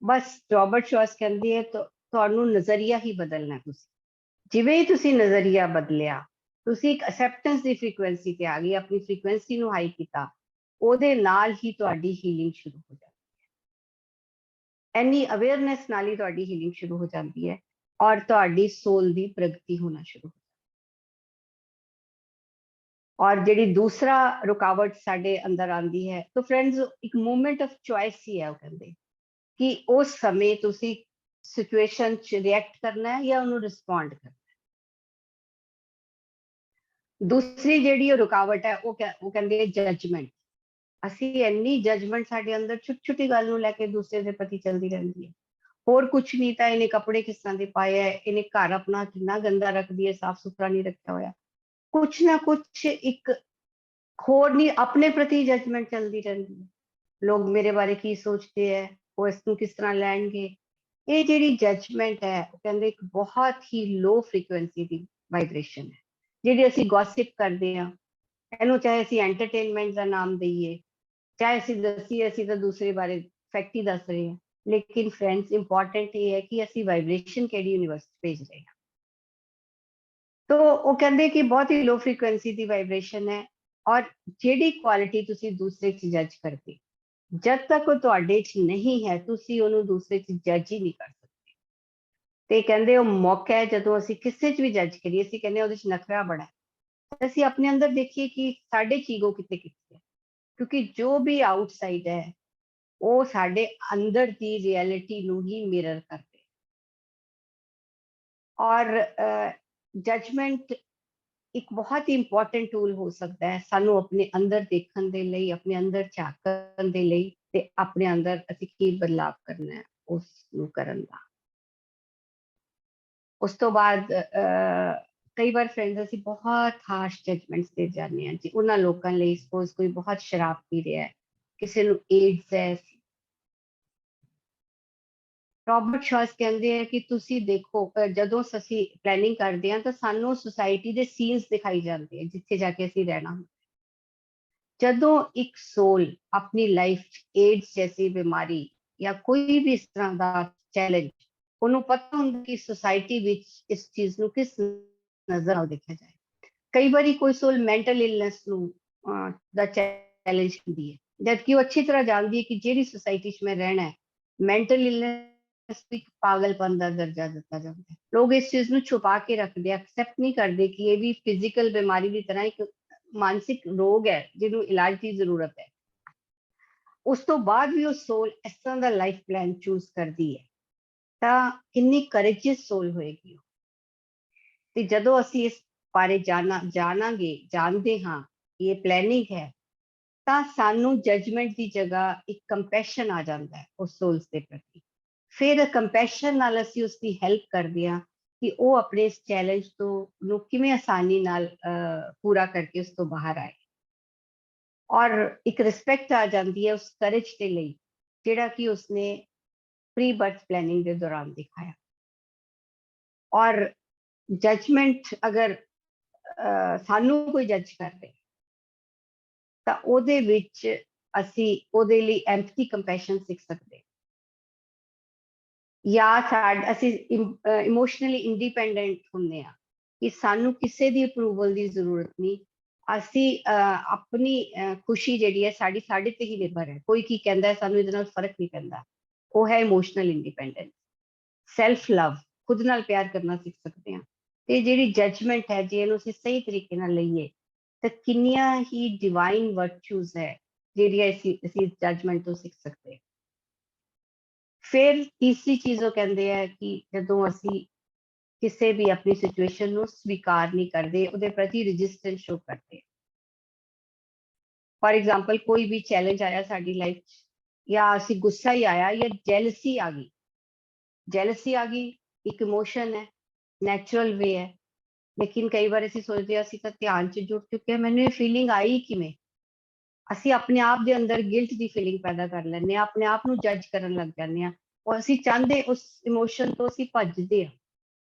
ਬਸ ਰੋਬਰਟ ਸ਼ੌਸ ਕਹਿੰਦੀ ਹੈ ਤੁਹਾਨੂੰ ਨਜ਼ਰੀਆ ਹੀ ਬਦਲਣਾ। ਤੁਸੀਂ ਜਿਵੇਂ ਹੀ ਤੁਸੀਂ ਨਜ਼ਰੀਆ ਬਦਲਿਆ, ਤੁਸੀਂ ਇੱਕ ਅਸੈਪਟੈਂਸ ਦੀ ਫ੍ਰੀਕੁਐਂਸੀ ਤੇ ਆ ਗਈ, ਆਪਣੀ ਫ੍ਰੀਕੁਐਂਸੀ ਨੂੰ ਹਾਈ ਕੀਤਾ, ਉਹਦੇ ਨਾਲ ਹੀ ਤੁਹਾਡੀ ਹੀਲਿੰਗ ਸ਼ੁਰੂ ਹੋ ਜਾਂਦੀ ਹੈ। ਐਨੀ ਅਵੇਅਰਨੈਸ ਨਾਲ ਹੀ ਤੁਹਾਡੀ ਹੀਲਿੰਗ ਸ਼ੁਰੂ ਹੋ ਜਾਂਦੀ ਹੈ ਔਰ ਤੁਹਾਡੀ ਸੋਲ ਦੀ ਪ੍ਰਗਤੀ ਹੋਣਾ ਸ਼ੁਰੂ ਹੋ ਜਾਂਦੀ ਹੈ। ਔਰ ਜਿਹੜੀ ਦੂਸਰਾ ਰੁਕਾਵਟ ਸਾਡੇ ਅੰਦਰ ਆਉਂਦੀ ਹੈ, ਤਾਂ ਫਰੈਂਡਸ ਇੱਕ ਮੂਵਮੈਂਟ ਆਫ ਚੁਆਇਸ ਹੀ ਹੈ। ਉਹ ਕਹਿੰਦੇ ਕਿ ਉਸ ਸਮੇਂ ਤੁਸੀਂ ਸਿਚੁਏਸ਼ਨ 'ਚ ਰਿਐਕਟ ਕਰਨਾ ਹੈ ਜਾਂ ਉਹਨੂੰ ਰਿਸਪੌਂਡ ਕਰਨਾ ਹੈ। ਦੂਸਰੀ ਜਿਹੜੀ ਉਹ ਰੁਕਾਵਟ ਹੈ, ਉਹ ਕਹਿੰਦੇ ਜਜਮੈਂਟ। ਅਸੀਂ ਇੰਨੀ ਜਜਮੈਂਟ ਸਾਡੇ ਅੰਦਰ ਛੋਟੀ ਛੋਟੀ ਗੱਲ ਨੂੰ ਲੈ ਕੇ ਦੂਸਰੇ ਦੇ ਪ੍ਰਤੀ ਚੱਲਦੀ ਰਹਿੰਦੀ ਹੈ। ਹੋਰ ਕੁਛ ਨਹੀਂ ਤਾਂ ਇਹਨੇ ਕੱਪੜੇ ਕਿਸ ਤਰ੍ਹਾਂ ਦੇ ਪਾਏ ਹੈ, ਇਹਨੇ ਘਰ ਆਪਣਾ ਕਿੰਨਾ ਗੰਦਾ ਰੱਖਦੀ ਹੈ, ਸਾਫ਼ ਸੁਥਰਾ ਨਹੀਂ ਰੱਖਿਆ ਹੋਇਆ, ਕੁਛ ਨਾ ਕੁਛ ਇੱਕ ਹੋਰ ਨਹੀਂ, ਆਪਣੇ ਪ੍ਰਤੀ ਜਜਮੈਂਟ ਚੱਲਦੀ ਰਹਿੰਦੀ ਹੈ। ਲੋਕ ਮੇਰੇ ਬਾਰੇ ਕੀ ਸੋਚਦੇ ਹੈ, ਉਹ ਇਸ ਨੂੰ ਕਿਸ ਤਰ੍ਹਾਂ ਲੈਣਗੇ। ਇਹ ਜਿਹੜੀ ਜਜਮੈਂਟ ਹੈ, ਉਹ ਕਹਿੰਦੇ ਇੱਕ ਬਹੁਤ ਹੀ ਲੋ ਫ੍ਰੀਕੁਐਂਸੀ ਦੀ ਵਾਈਬ੍ਰੇਸ਼ਨ ਹੈ, ਜਿਹੜੀ ਅਸੀਂ ਗੌਸਿਪ ਕਰਦੇ ਹਾਂ। ਇਹਨੂੰ ਚਾਹੇ ਅਸੀਂ ਐਂਟਰਟੇਨਮੈਂਟ ਦਾ ਨਾਮ ਦਈਏ, ਚਾਹੇ ਅਸੀਂ ਦੱਸੀਏ ਅਸੀਂ ਤਾਂ ਦੂਸਰੇ ਬਾਰੇ ਫੈਕਟ ਹੀ ਦੱਸ ਰਹੇ ਹਾਂ, ਲੇਕਿਨ ਫਰੈਂਡਸ ਇੰਪੋਰਟੈਂਟ ਇਹ ਹੈ ਕਿ ਅਸੀਂ ਵਾਈਬ੍ਰੇਸ਼ਨ ਕਿਹੜੀ ਯੂਨੀਵਰਸ 'ਚ ਭੇਜ ਰਹੇ ਹਾਂ। तो वो कहते कि बहुत ही लो फ्रीक्वेंसी की वाइब्रेशन है और ਜਿਹੜੀ ਕੁਆਲਿਟੀ ਤੁਸੀਂ ਦੂਸਰੇ 'ਚ ਜੱਜ ਕਰਦੇ, ਜਦ ਤੱਕ ਉਹ ਤੁਹਾਡੇ 'ਚ ਨਹੀਂ ਹੈ, ਤੁਸੀਂ ਉਹਨੂੰ ਦੂਸਰੇ 'ਚ ਜੱਜ ਹੀ ਨਹੀਂ ਕਰ ਸਕਦੇ। ਤੇ ਕਹਿੰਦੇ ਉਹ ਮੌਕਾ ਹੈ ਜਦੋਂ ਅਸੀਂ ਕਿਸੇ 'ਚ ਵੀ ਜੱਜ ਕਰੀਏ, ਅਸੀਂ ਕਹਿੰਦੇ ਉਹਦੇ 'ਚ ਨਖਰਾ ਬੜਾ ਹੈ। ਅਸੀਂ ਆਪਣੇ ਅੰਦਰ ਦੇਖੀਏ ਕਿ ਸਾਡੇ 'ਚ ਈਗੋ ਕਿੱਥੇ ਕਿੱਥੇ ਹੈ, ਕਿਉਂਕਿ ਜੋ ਵੀ ਆਊਟਸਾਈਡ ਹੈ ਉਹ ਸਾਡੇ ਅੰਦਰ ਦੀ ਰਿਐਲਿਟੀ ਨੂੰ ਹੀ ਮਿਰਰ ਕਰਦੇ। ਔਰ ਜਜਮੈਂਟ ਇੱਕ ਬਹੁਤ ਹੀ ਇੰਪੋਰਟੈਂਟ ਟੂਲ ਹੋ ਸਕਦਾ ਹੈ ਸਾਨੂੰ ਆਪਣੇ ਅੰਦਰ ਦੇਖਣ ਦੇ ਲਈ, ਆਪਣੇ ਅੰਦਰ ਝਾਕਣ ਦੇ ਲਈ, ਤੇ ਆਪਣੇ ਅੰਦਰ ਅਸੀਂ ਕੀ ਬਦਲਾਵ ਕਰਨਾ ਹੈ ਉਸ ਨੂੰ ਕਰਨ ਦਾ। ਉਸ ਤੋਂ ਬਾਅਦ ਕਈ ਵਾਰ ਫਰੈਂਡਸ ਅਸੀਂ ਬਹੁਤ ਹਾਰਸ਼ ਜਜਮੈਂਟਸ ਦੇ ਜਾਂਦੇ ਹਾਂ ਜੀ ਉਹਨਾਂ ਲੋਕਾਂ ਲਈ। ਸਪੋਜ਼ ਕੋਈ ਬਹੁਤ ਸ਼ਰਾਬ ਪੀ ਰਿਹਾ ਹੈ, ਕਿਸੇ ਨੂੰ ਏਡਸ ਹੈ, ਰੋਬਰਟ ਸ਼ਾਸ ਕਹਿੰਦੇ ਆ ਕਿ ਤੁਸੀਂ ਦੇਖੋ ਜਦੋਂ ਅਸੀਂ ਪਲੈਨਿੰਗ ਕਰਦੇ ਹਾਂ ਤਾਂ ਸਾਨੂੰ ਸੁਸਾਇਟੀ ਦੇ ਸੀਨਸ ਦਿਖਾਈ ਜਾਂਦੇ ਆ ਜਿੱਥੇ ਜਾ ਕੇ ਅਸੀਂ ਰਹਿਣਾ। ਜਦੋਂ ਇੱਕ ਸੋਲ ਆਪਣੀ ਲਾਈਫ ਏਡਸ ਜੈਸੀ ਬਿਮਾਰੀ ਜਾਂ ਕੋਈ ਵੀ ਇਸ ਤਰ੍ਹਾਂ ਦਾ ਚੈਲੰਜ, ਉਹਨੂੰ ਪਤਾ ਹੁੰਦਾ ਕਿ ਸੁਸਾਇਟੀ ਵਿੱਚ ਇਸ ਚੀਜ਼ ਨੂੰ ਕਿਸ ਨਜ਼ਰ ਨਾਲ ਦੇਖਿਆ ਜਾਏ। ਕਈ ਵਾਰੀ ਕੋਈ ਸੋਲ ਮੈਂਟਲ ਇਲਨੈਸ ਨੂੰ ਦਾ ਚੈਲੰਜ ਹੁੰਦੀ ਹੈ, ਜਦਕਿ ਉਹ ਅੱਛੀ ਤਰ੍ਹਾਂ ਜਾਣਦੀ ਹੈ ਕਿ ਜਿਹੜੀ ਸੁਸਾਇਟੀ 'ਚ ਮੈਂ ਰਹਿਣਾ ਹੈ, ਮੈਂਟਲ ਇਲਨੈਸ ਇੱਕ ਪਾਗਲਪਨ ਦਾ ਦਰਜਾ ਦਿੱਤਾ ਜਾਂਦਾ ਹੈ। ਲੋਕ ਇਸ ਚੀਜ਼ ਨੂੰ ਛੁਪਾ ਕੇ ਰੱਖਦੇ, ਐਕਸੈਪਟ ਨਹੀਂ ਕਰਦੇ ਕਿ ਇਹ ਵੀ ਫਿਜ਼ੀਕਲ ਬਿਮਾਰੀ ਦੀ ਤਰ੍ਹਾਂ ਇੱਕ ਮਾਨਸਿਕ ਰੋਗ ਹੈ ਜਿਹਨੂੰ ਇਲਾਜ ਦੀ ਜ਼ਰੂਰਤ ਹੈ। ਉਸ ਤੋਂ ਬਾਅਦ ਵੀ ਉਹ ਸੋਲ ਇਸ ਤਰ੍ਹਾਂ ਦਾ ਲਾਈਫ ਪਲਾਨ ਚੂਜ਼ ਕਰਦੀ ਹੈ ਤਾਂ ਕਿੰਨੀ ਕਰੇਜੀਅਸ ਸੋਲ ਹੋਏਗੀ ਉਹ। ਤੇ ਜਦੋਂ ਅਸੀਂ ਇਸ ਬਾਰੇ ਜਾਣਦੇ ਹਾਂ ਇਹ ਪਲੈਨਿੰਗ ਹੈ, ਤਾਂ ਸਾਨੂੰ ਜਜਮੈਂਟ ਦੀ ਜਗ੍ਹਾ ਇੱਕ ਕੰਪੈਸ਼ਨ ਆ ਜਾਂਦਾ ਹੈ ਉਸ ਸੋਲਸ ਦੇ ਪ੍ਰਤੀ। ਫਿਰ ਕੰਪੈਸ਼ਨ ਨਾਲ ਅਸੀਂ ਉਸਦੀ ਹੈਲਪ ਕਰਦੇ ਹਾਂ ਕਿ ਉਹ ਆਪਣੇ ਇਸ ਚੈਲੰਜ ਤੋਂ ਨੂੰ ਕਿਵੇਂ ਆਸਾਨੀ ਨਾਲ ਪੂਰਾ ਕਰਕੇ ਉਸ ਤੋਂ ਬਾਹਰ ਆਏ। ਔਰ ਇੱਕ ਰਿਸਪੈਕਟ ਆ ਜਾਂਦੀ ਹੈ ਉਸ ਕਰੇਜ ਦੇ ਲਈ ਜਿਹੜਾ ਕਿ ਉਸਨੇ ਪ੍ਰੀ ਬਰਥ ਪਲੈਨਿੰਗ ਦੇ ਦੌਰਾਨ ਦਿਖਾਇਆ। ਔਰ ਜਜਮੈਂਟ ਅਗਰ ਸਾਨੂੰ ਕੋਈ ਜੱਜ ਕਰਦੇ ਤਾਂ ਉਹਦੇ ਵਿੱਚ ਅਸੀਂ ਉਹਦੇ ਲਈ ਐਮਪਥੀ ਕੰਪੈਸ਼ਨ ਸਿੱਖ ਸਕਦੇ, ਜਾਂ ਅਸੀਂ ਇਮੋਸ਼ਨਲੀ ਇੰਡੀਪੈਂਡੈਂਟ ਹੁੰਦੇ ਆ ਕਿ ਸਾਨੂੰ ਕਿਸੇ ਦੀ ਅਪਰੂਵਲ ਦੀ ਜ਼ਰੂਰਤ ਨਹੀਂ। ਅਸੀਂ ਆਪਣੀ ਖੁਸ਼ੀ ਜਿਹੜੀ ਹੈ ਸਾਡੀ ਸਾਡੇ ਤੇ ਹੀ ਨਿਰਭਰ ਹੈ, ਕੋਈ ਕੀ ਕਹਿੰਦਾ ਹੈ ਸਾਨੂੰ ਇਹਦੇ ਨਾਲ ਫਰਕ ਨਹੀਂ ਪੈਂਦਾ। ਉਹ ਹੈ ਇਮੋਸ਼ਨਲ ਇੰਡੀਪੈਂਡੈਂਸ। ਸੈਲਫ ਲਵ, ਖੁਦ ਨਾਲ ਪਿਆਰ ਕਰਨਾ ਸਿੱਖ ਸਕਦੇ ਹਾਂ। ਤੇ ਜਿਹੜੀ ਜਜਮੈਂਟ ਹੈ, ਜੇ ਇਹਨੂੰ ਅਸੀਂ ਸਹੀ ਤਰੀਕੇ ਨਾਲ ਲਈਏ ਤਾਂ ਕਿੰਨੀਆਂ ਹੀ ਡਿਵਾਈਨ ਵਰਚੂਜ਼ ਹੈ ਜਿਹੜੀਆਂ ਅਸੀਂ ਜਜਮੈਂਟ ਤੋਂ ਸਿੱਖ ਸਕਦੇ ਹਾਂ। ਫਿਰ ਤੀਸਰੀ ਚੀਜ਼ ਉਹ ਕਹਿੰਦੇ ਆ ਕਿ ਜਦੋਂ ਅਸੀਂ ਕਿਸੇ ਵੀ ਆਪਣੀ ਸਿਚੁਏਸ਼ਨ ਨੂੰ ਸਵੀਕਾਰ ਨਹੀਂ ਕਰਦੇ, ਉਹਦੇ ਪ੍ਰਤੀ ਰੈਜ਼ਿਸਟੈਂਸ ਸ਼ੋ ਕਰਦੇ। ਫॉर एग्जांपल ਕੋਈ ਵੀ ਚੈਲੰਜ ਆਇਆ ਸਾਡੀ ਲਾਈਫ 'ਚ, ਜਾਂ ਅਸੀਂ ਗੁੱਸਾ ਹੀ ਆਇਆ ਜਾਂ ਜੈਲਸੀ ਆ ਗਈ। ਜੈਲਸੀ ਆ ਗਈ ਇੱਕ ਇਮੋਸ਼ਨ ਹੈ, ਨੈਚੁਰਲ ਵੇ ਹੈ, ਲੇਕਿਨ ਕਈ ਵਾਰ ਅਸੀਂ ਸੋਚਦੇ ਹਾਂ ਅਸੀਂ ਤਾਂ ਧਿਆਨ 'ਚ ਜੁੜ ਚੁੱਕੇ ਹਾਂ, ਮੈਨੂੰ ਇਹ ਫੀਲਿੰਗ ਆਈ ਕਿਵੇਂ। ਅਸੀਂ ਆਪਣੇ ਆਪ ਦੇ ਅੰਦਰ ਗਿਲਟ ਦੀ ਫੀਲਿੰਗ ਪੈਦਾ ਕਰ ਲੈਂਦੇ ਹਾਂ, ਆਪਣੇ ਆਪ ਨੂੰ ਜੱਜ ਕਰਨ ਲੱਗ ਜਾਂਦੇ ਹਾਂ, ਔਰ ਅਸੀਂ ਚਾਹੁੰਦੇ ਉਸ ਇਮੋਸ਼ਨ ਤੋਂ ਅਸੀਂ ਭੱਜਦੇ ਹਾਂ।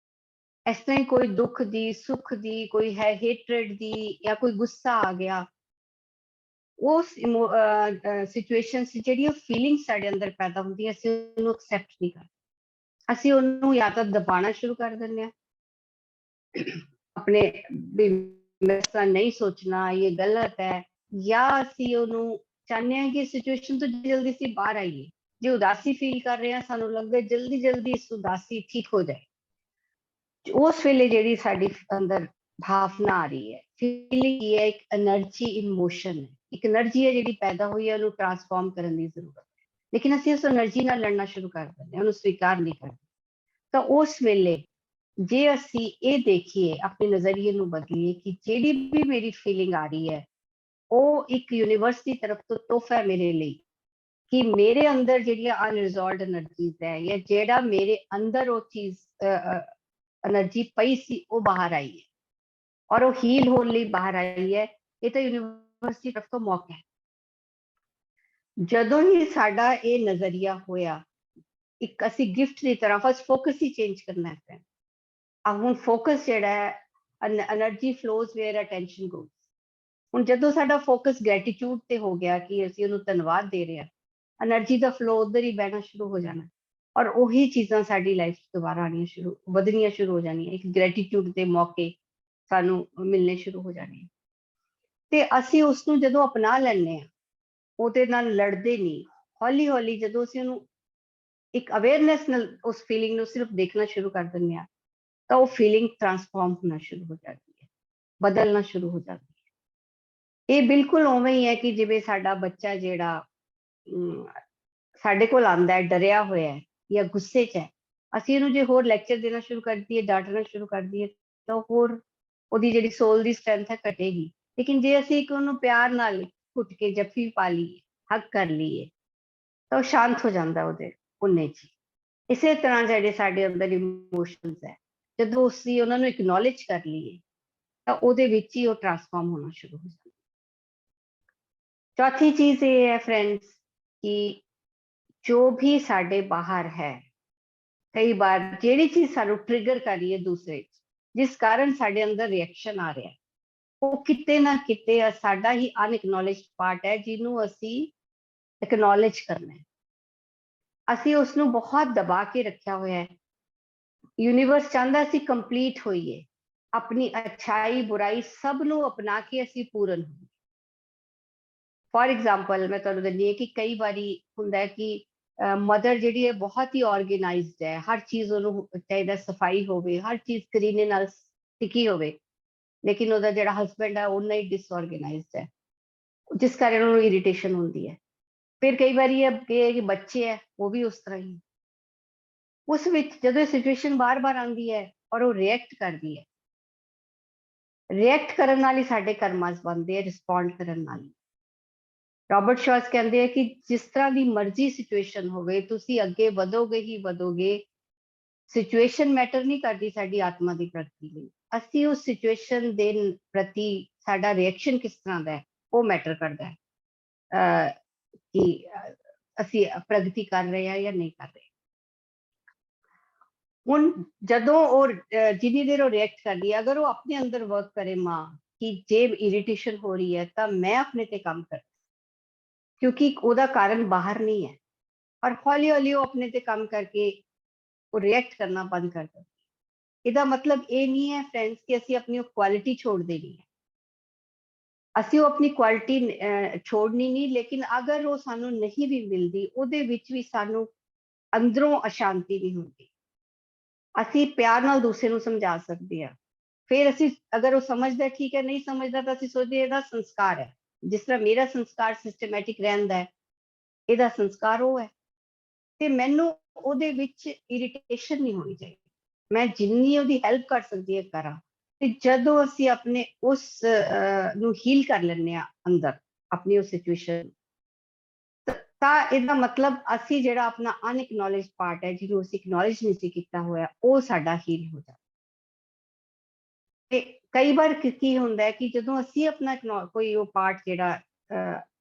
ਇਸ ਤਰ੍ਹਾਂ ਹੀ ਕੋਈ ਦੁੱਖ ਦੀ, ਸੁੱਖ ਦੀ, ਕੋਈ ਹੈ ਹੇਟਰੇਡ ਦੀ, ਜਾਂ ਕੋਈ ਗੁੱਸਾ ਆ ਗਿਆ, ਉਸ ਸਿਚੁਏਸ਼ਨ 'ਚ ਜਿਹੜੀਆਂ ਫੀਲਿੰਗਸ ਸਾਡੇ ਅੰਦਰ ਪੈਦਾ ਹੁੰਦੀਆਂ ਅਸੀਂ ਉਹਨੂੰ ਐਕਸੈਪਟ ਨਹੀਂ ਕਰਦੇ। ਅਸੀਂ ਉਹਨੂੰ ਜਾਂ ਤਾਂ ਦਬਾਉਣਾ ਸ਼ੁਰੂ ਕਰ ਦਿੰਦੇ ਹਾਂ, ਆਪਣੇ ਵੀ ਇਸ ਤਰ੍ਹਾਂ ਨਹੀਂ ਸੋਚਣਾ, ਇਹ ਗਲਤ ਹੈ, ਜਾਂ ਅਸੀਂ ਉਹਨੂੰ ਚਾਹੁੰਦੇ ਹਾਂ ਕਿ ਸਿਚੁਏਸ਼ਨ ਤੋਂ ਜਲਦੀ ਅਸੀਂ ਬਾਹਰ ਆਈਏ। ਜੇ ਉਦਾਸੀ ਫੀਲ ਕਰ ਰਹੇ ਹਾਂ, ਸਾਨੂੰ ਲੱਗਦਾ ਜਲਦੀ ਜਲਦੀ ਇਸ ਉਦਾਸੀ ਠੀਕ ਹੋ ਜਾਏ। ਉਸ ਵੇਲੇ ਜਿਹੜੀ ਸਾਡੀ ਅੰਦਰ ਭਾਵਨਾ ਆ ਰਹੀ ਹੈ, ਫੀਲਿੰਗ ਕੀ ਹੈ, ਇੱਕ એનર્ਜੀ ਇਨ ਮੋਸ਼ਨ ਹੈ, ਇੱਕ એનર્ਜੀ ਹੈ ਜਿਹੜੀ ਪੈਦਾ ਹੋਈ ਹੈ, ਉਹਨੂੰ ਟਰਾਂਸਫਾਰਮ ਕਰਨ ਦੀ ਜ਼ਰੂਰਤ ਹੈ। ਲੇਕਿਨ ਅਸੀਂ ਉਸ એનર્ਜੀ ਨਾਲ ਲੜਨਾ ਸ਼ੁਰੂ ਕਰ ਦਿੰਦੇ ਹਾਂ, ਉਹਨੂੰ ਸਵੀਕਾਰ ਨਹੀਂ ਕਰਦੇ। ਤਾਂ ਉਸ ਵੇਲੇ ਜੇ ਅਸੀਂ ਇਹ ਦੇਖੀਏ, ਆਪਣੇ ਨਜ਼ਰੀਏ ਨੂੰ ਬਦਲੀਏ ਕਿ ਜਿਹੜੀ ਵੀ ਮੇਰੀ ਫੀਲਿੰਗ ਆ ਰਹੀ ਹੈ ਉਹ ਇੱਕ ਯੂਨੀਵਰਸ ਦੀ ਤਰਫ ਤੋਂ ਤੋਹਫਾ ਹੈ ਮੇਰੇ ਲਈ, ਕਿ ਮੇਰੇ ਅੰਦਰ ਜਿਹੜੀਆਂ ਅਨਰਿਜ਼ੋਲਵਡ એનર્ਜੀਜ਼ ਹੈ, ਜਾਂ ਜਿਹੜਾ ਮੇਰੇ ਅੰਦਰ ਉਹ ਚੀਜ਼ એનર્ਜੀ ਪਈ ਸੀ ਉਹ ਬਾਹਰ ਆਈ ਹੈ, ਔਰ ਉਹ ਹੀਲ ਹੋਣ ਲਈ ਬਾਹਰ ਆਈ ਹੈ। ਇਹ ਤਾਂ ਯੂਨੀਵਰਸ ਦੀ ਤਰਫ ਤੋਂ ਮੌਕਾ ਹੈ। ਜਦੋਂ ਹੀ ਸਾਡਾ ਇਹ ਨਜ਼ਰੀਆ ਹੋਇਆ, ਇੱਕ ਅਸੀਂ ਗਿਫਟ ਦੀ ਤਰ੍ਹਾਂ ਫਸਟ ਫੋਕਸ ਹੀ ਚੇਂਜ ਕਰਨਾ ਹੈ। ਹੁਣ ਫੋਕਸ ਜਿਹੜਾ ਹੈ, energy flows wear attention goes. ਹੁਣ ਜਦੋਂ ਸਾਡਾ ਫੋਕਸ ਗ੍ਰੈਟੀਟਿਊਡ ਤੇ ਹੋ ਗਿਆ ਕਿ ਅਸੀਂ ਉਹਨੂੰ ਧੰਨਵਾਦ ਦੇ ਰਹੇ ਹਾਂ, એનર્ਜੀ ਦਾ ਫਲੋ ਉਧਰ ਹੀ ਬਹਿਣਾ ਸ਼ੁਰੂ ਹੋ ਜਾਣਾ, ਔਰ ਉਹੀ ਚੀਜ਼ਾਂ ਸਾਡੀ ਲਾਈਫ 'ਚ ਦੁਬਾਰਾ ਆਉਣੀਆਂ ਵਧਣੀਆਂ ਸ਼ੁਰੂ ਹੋ ਜਾਣੀਆਂ। ਇੱਕ ਗ੍ਰੈਟੀਟਿਊਡ ਦੇ ਮੌਕੇ ਸਾਨੂੰ ਮਿਲਣੇ ਸ਼ੁਰੂ ਹੋ ਜਾਣੇ, ਤੇ ਅਸੀਂ ਉਸ ਨੂੰ ਜਦੋਂ ਅਪਣਾ ਲੈਂਦੇ ਹਾਂ, ਉਹਦੇ ਨਾਲ ਲੜਦੇ ਨਹੀਂ, ਹੌਲੀ ਹੌਲੀ ਜਦੋਂ ਅਸੀਂ ਉਹਨੂੰ ਇੱਕ ਅਵੇਅਰਨੈਸ ਨਾਲ ਉਸ ਫੀਲਿੰਗ ਨੂੰ ਸਿਰਫ ਦੇਖਣਾ ਸ਼ੁਰੂ ਕਰ ਦਿੰਦੇ ਹਾਂ, ਤਾਂ ਉਹ ਫੀਲਿੰਗ ਟਰਾਂਸਫਾਰਮ ਹੋਣਾ ਸ਼ੁਰੂ ਹੋ ਜਾਂਦੀ ਹੈ, ਬਦਲਣਾ ਸ਼ੁਰੂ ਹੋ ਜਾਂਦੀ ਹੈ। ਇਹ ਬਿਲਕੁਲ ਉਵੇਂ ਹੀ ਹੈ ਕਿ ਜਿਵੇਂ ਸਾਡਾ ਬੱਚਾ ਜਿਹੜਾ ਸਾਡੇ ਕੋਲ ਆਉਂਦਾ ਹੈ ਡਰਿਆ ਹੋਇਆ ਹੈ ਜਾਂ ਗੁੱਸੇ 'ਚ ਹੈ, ਅਸੀਂ ਉਹਨੂੰ ਜੇ ਹੋਰ ਲੈਕਚਰ ਦੇਣਾ ਸ਼ੁਰੂ ਕਰ ਦਈਏ, ਡਾਂਟਣਾ ਸ਼ੁਰੂ ਕਰ ਦਈਏ, ਤਾਂ ਹੋਰ ਉਹਦੀ ਜਿਹੜੀ ਸੋਲ ਦੀ ਸਟਰੈਂਥ ਹੈ ਘਟੇਗੀ। ਲੇਕਿਨ ਜੇ ਅਸੀਂ ਇੱਕ ਉਹਨੂੰ ਪਿਆਰ ਨਾਲ ਘੁੱਟ ਕੇ ਜੱਫੀ ਪਾ ਲਈਏ, ਹੱਗ ਕਰ ਲਈਏ, ਤਾਂ ਉਹ ਸ਼ਾਂਤ ਹੋ ਜਾਂਦਾ ਉਹਦੇ ਉਹਨੇ 'ਚ। ਇਸੇ ਤਰ੍ਹਾਂ ਜਿਹੜੇ ਸਾਡੇ ਅੰਦਰ ਇਮੋਸ਼ਨਸ ਹੈ, ਜਦੋਂ ਅਸੀਂ ਉਹਨਾਂ ਨੂੰ ਇਕਨੋਲੇਜ ਕਰ ਲਈਏ ਤਾਂ ਉਹਦੇ ਵਿੱਚ ਹੀ ਉਹ ਟਰਾਂਸਫਾਰਮ ਹੋਣਾ ਸ਼ੁਰੂ ਹੋ ਜਾਂਦਾ। ਚੌਥੀ ਚੀਜ਼ ਇਹ ਹੈ ਫਰੈਂड्स कि जो भी साढ़े बाहर है ਕਈ ਵਾਰ ਜਿਹੜੀ ਚੀਜ਼ ਸਾਨੂੰ ਟ੍ਰਿਗਰ ਕਰ ਰਹੀ ਹੈ ਦੂਸਰੇ 'ਚ, ਜਿਸ ਕਾਰਨ ਸਾਡੇ ਅੰਦਰ ਰਿਐਕਸ਼ਨ ਆ ਰਿਹਾ, ਉਹ ਕਿਤੇ ਨਾ ਕਿਤੇ ਸਾਡਾ ਹੀ ਅਨਐਕਨੋਲੇਜਡ ਪਾਰਟ ਹੈ, ਜਿਹਨੂੰ ਅਸੀਂ ਐਕਨੋਲੇਜ ਕਰਨਾ ਹੈ। ਅਸੀਂ ਉਸ ਨੂੰ ਬਹੁਤ ਦਬਾ ਕੇ ਰੱਖਿਆ ਹੋਇਆ ਹੈ। ਯੂਨੀਵਰਸ ਚਾਹੁੰਦਾ ਅਸੀਂ ਕੰਪਲੀਟ ਹੋਈਏ, ਆਪਣੀ ਅੱਛਾਈ ਬੁਰਾਈ ਸਭ ਨੂੰ ਅਪਣਾ ਕੇ ਅਸੀਂ ਪੂਰਨ ਹੋਈਏ। ਫॉर एग्जांपल मैं ਤੁਹਾਨੂੰ ਦਿੰਦੀ ਹਾਂ ਕਿ ਕਈ ਵਾਰੀ ਹੁੰਦਾ ਹੈ ਕਿ ਮਦਰ ਜਿਹੜੀ ਹੈ ਬਹੁਤ ਹੀ ਆਰਗੇਨਾਈਜ਼ਡ ਹੈ, ਹਰ ਚੀਜ਼ ਉਹਨੂੰ ਚਾਹੀਦਾ ਸਫਾਈ ਹੋਵੇ, ਹਰ ਚੀਜ਼ ਕਰੀਨੇ ਨਾਲ ਟਿਕੀ ਹੋਵੇ, ਲੇਕਿਨ ਉਹਦਾ ਜਿਹੜਾ ਹਸਬੈਂਡ ਹੈ ਉਹਨਾਂ ਹੀ ਡਿਸਆਰਗੇਨਾਈਜ਼ਡ ਹੈ, ਜਿਸ ਕਾਰਨ ਉਹਨੂੰ ਇਰੀਟੇਸ਼ਨ ਹੁੰਦੀ ਹੈ। ਫਿਰ ਕਈ ਵਾਰੀ ਇਹ ਕਿ ਬੱਚੇ ਹੈ ਉਹ ਵੀ ਉਸ ਤਰ੍ਹਾਂ ਹੀ, ਉਸ ਵਿੱਚ ਜਦੋਂ ਸਿਚੁਏਸ਼ਨ ਬਾਰ-ਬਾਰ ਆਉਂਦੀ ਹੈ ਔਰ ਉਹ ਰਿਐਕਟ ਕਰਦੀ ਹੈ, ਰਿਐਕਟ ਕਰਨ ਨਾਲ ਹੀ ਸਾਡੇ ਕਰਮਾਸ ਬਣਦੇ ਆ, ਰਿਸਪੌਂਡ ਕਰਨ ਨਾਲ। ਰॉबर्ट ਸ਼ਾਸ ਕਹਿੰਦੇ ਆ ਕਿ ਜਿਸ ਤਰ੍ਹਾਂ ਦੀ ਮਰਜ਼ੀ ਸਿਚੁਏਸ਼ਨ ਹੋਵੇ, ਤੁਸੀਂ ਅੱਗੇ ਵਧੋਗੇ ਹੀ ਵਧੋਗੇ। ਸਿਚੁਏਸ਼ਨ ਮੈਟਰ ਨਹੀਂ ਕਰਦੀ ਸਾਡੀ ਆਤਮਾ ਦੀ ਪ੍ਰਗਤੀ ਲਈ, ਅਸੀਂ ਉਸ ਸਿਚੁਏਸ਼ਨ ਦੇ ਪ੍ਰਤੀ ਸਾਡਾ ਰਿਐਕਸ਼ਨ ਕਿਸ ਤਰ੍ਹਾਂ ਦਾ ਹੈ ਉਹ ਮੈਟਰ ਕਰਦਾ ਹੈ ਕਿ ਅਸੀਂ ਪ੍ਰਗਤੀ ਕਰ ਰਹੇ ਹਾਂ ਜਾਂ ਨਹੀਂ ਕਰ ਰਹੇ। ਹੁਣ ਜਦੋਂ ਉਹ ਜਿੰਨੀ ਦੇਰ ਉਹ ਰਿਐਕਟ ਕਰਦੀ ਹੈ, ਅਗਰ ਉਹ ਆਪਣੇ ਅੰਦਰ ਵਰਕ ਕਰੇ ਮਾਂ ਕਿ ਜੇ ਇਰੀਟੇਸ਼ਨ ਹੋ ਰਹੀ ਹੈ ਤਾਂ ਮੈਂ ਆਪਣੇ ਤੇ ਕੰਮ ਕਰ, ਕਿਉਂਕਿ ਉਹਦਾ ਕਾਰਨ ਬਾਹਰ ਨਹੀਂ ਹੈ, ਔਰ ਹੌਲੀ ਹੌਲੀ ਉਹ ਆਪਣੇ ਤੇ ਕੰਮ ਕਰਕੇ ਉਹ ਰਿਐਕਟ ਕਰਨਾ ਬੰਦ ਕਰ ਦਿੰਦੀ। ਇਹਦਾ ਮਤਲਬ ਇਹ ਨਹੀਂ ਹੈ ਫਰੈਂਡਸ ਕਿ ਅਸੀਂ ਆਪਣੀ ਉਹ ਕੁਆਲਿਟੀ ਛੋੜ ਦੇਣੀ ਹੈ, ਅਸੀਂ ਉਹ ਆਪਣੀ ਕੁਆਲਿਟੀ ਛੋੜਨੀ ਨਹੀਂ, ਲੇਕਿਨ ਅਗਰ ਉਹ ਸਾਨੂੰ ਨਹੀਂ ਵੀ ਮਿਲਦੀ, ਉਹਦੇ ਵਿੱਚ ਵੀ ਸਾਨੂੰ ਅੰਦਰੋਂ ਅਸ਼ਾਂਤੀ ਨਹੀਂ ਹੁੰਦੀ। ਅਸੀਂ ਪਿਆਰ ਨਾਲ ਦੂਸਰੇ ਨੂੰ ਸਮਝਾ ਸਕਦੇ ਹਾਂ। ਫਿਰ ਅਸੀਂ ਅਗਰ ਉਹ ਸਮਝਦਾ ਠੀਕ ਹੈ, ਨਹੀਂ ਸਮਝਦਾ ਤਾਂ ਅਸੀਂ ਸੋਚਦੇ ਇਹਦਾ ਸੰਸਕਾਰ ਹੈ, ਜਿਸ ਤਰ੍ਹਾਂ ਮੇਰਾ ਸੰਸਕਾਰ ਸਿਸਟਮੈਟਿਕ ਰਹਿੰਦਾ ਹੈ, ਇਹਦਾ ਸੰਸਕਾਰ ਉਹ ਹੈ, ਤੇ ਮੈਨੂੰ ਉਹਦੇ ਵਿੱਚ ਇਰੀਟੇਸ਼ਨ ਨਹੀਂ ਹੋਣੀ ਚਾਹੀਦੀ। ਮੈਂ ਜਿੰਨੀ ਉਹਦੀ ਹੈਲਪ ਕਰ ਸਕਦੀ ਹਾਂ ਕਰਾਂ। ਤੇ ਜਦੋਂ ਅਸੀਂ ਆਪਣੇ ਉਸ ਨੂੰ ਹੀਲ ਕਰ ਲੈਂਦੇ ਹਾਂ ਅੰਦਰ, ਆਪਣੀ ਉਹ ਸਿਚੁਏਸ਼ਨ, ਤਾਂ ਇਹਦਾ ਮਤਲਬ ਅਸੀਂ ਜਿਹੜਾ ਆਪਣਾ ਅਨਐਕਨੋਲੇਜ ਪਾਰਟ ਹੈ, ਜਿਹਨੂੰ ਅਸੀਂ ਐਕਨੋਲੇਜ ਨਹੀਂ ਸੀ ਕੀਤਾ ਹੋਇਆ, ਉਹ ਸਾਡਾ ਹੀਲ ਹੋ ਜਾਂਦਾ। ਤੇ ਕਈ ਵਾਰ ਕੀ ਹੁੰਦਾ ਹੈ ਕਿ ਜਦੋਂ ਅਸੀਂ ਆਪਣਾ ਕੋਈ ਉਹ ਪਾਰਟ ਜਿਹੜਾ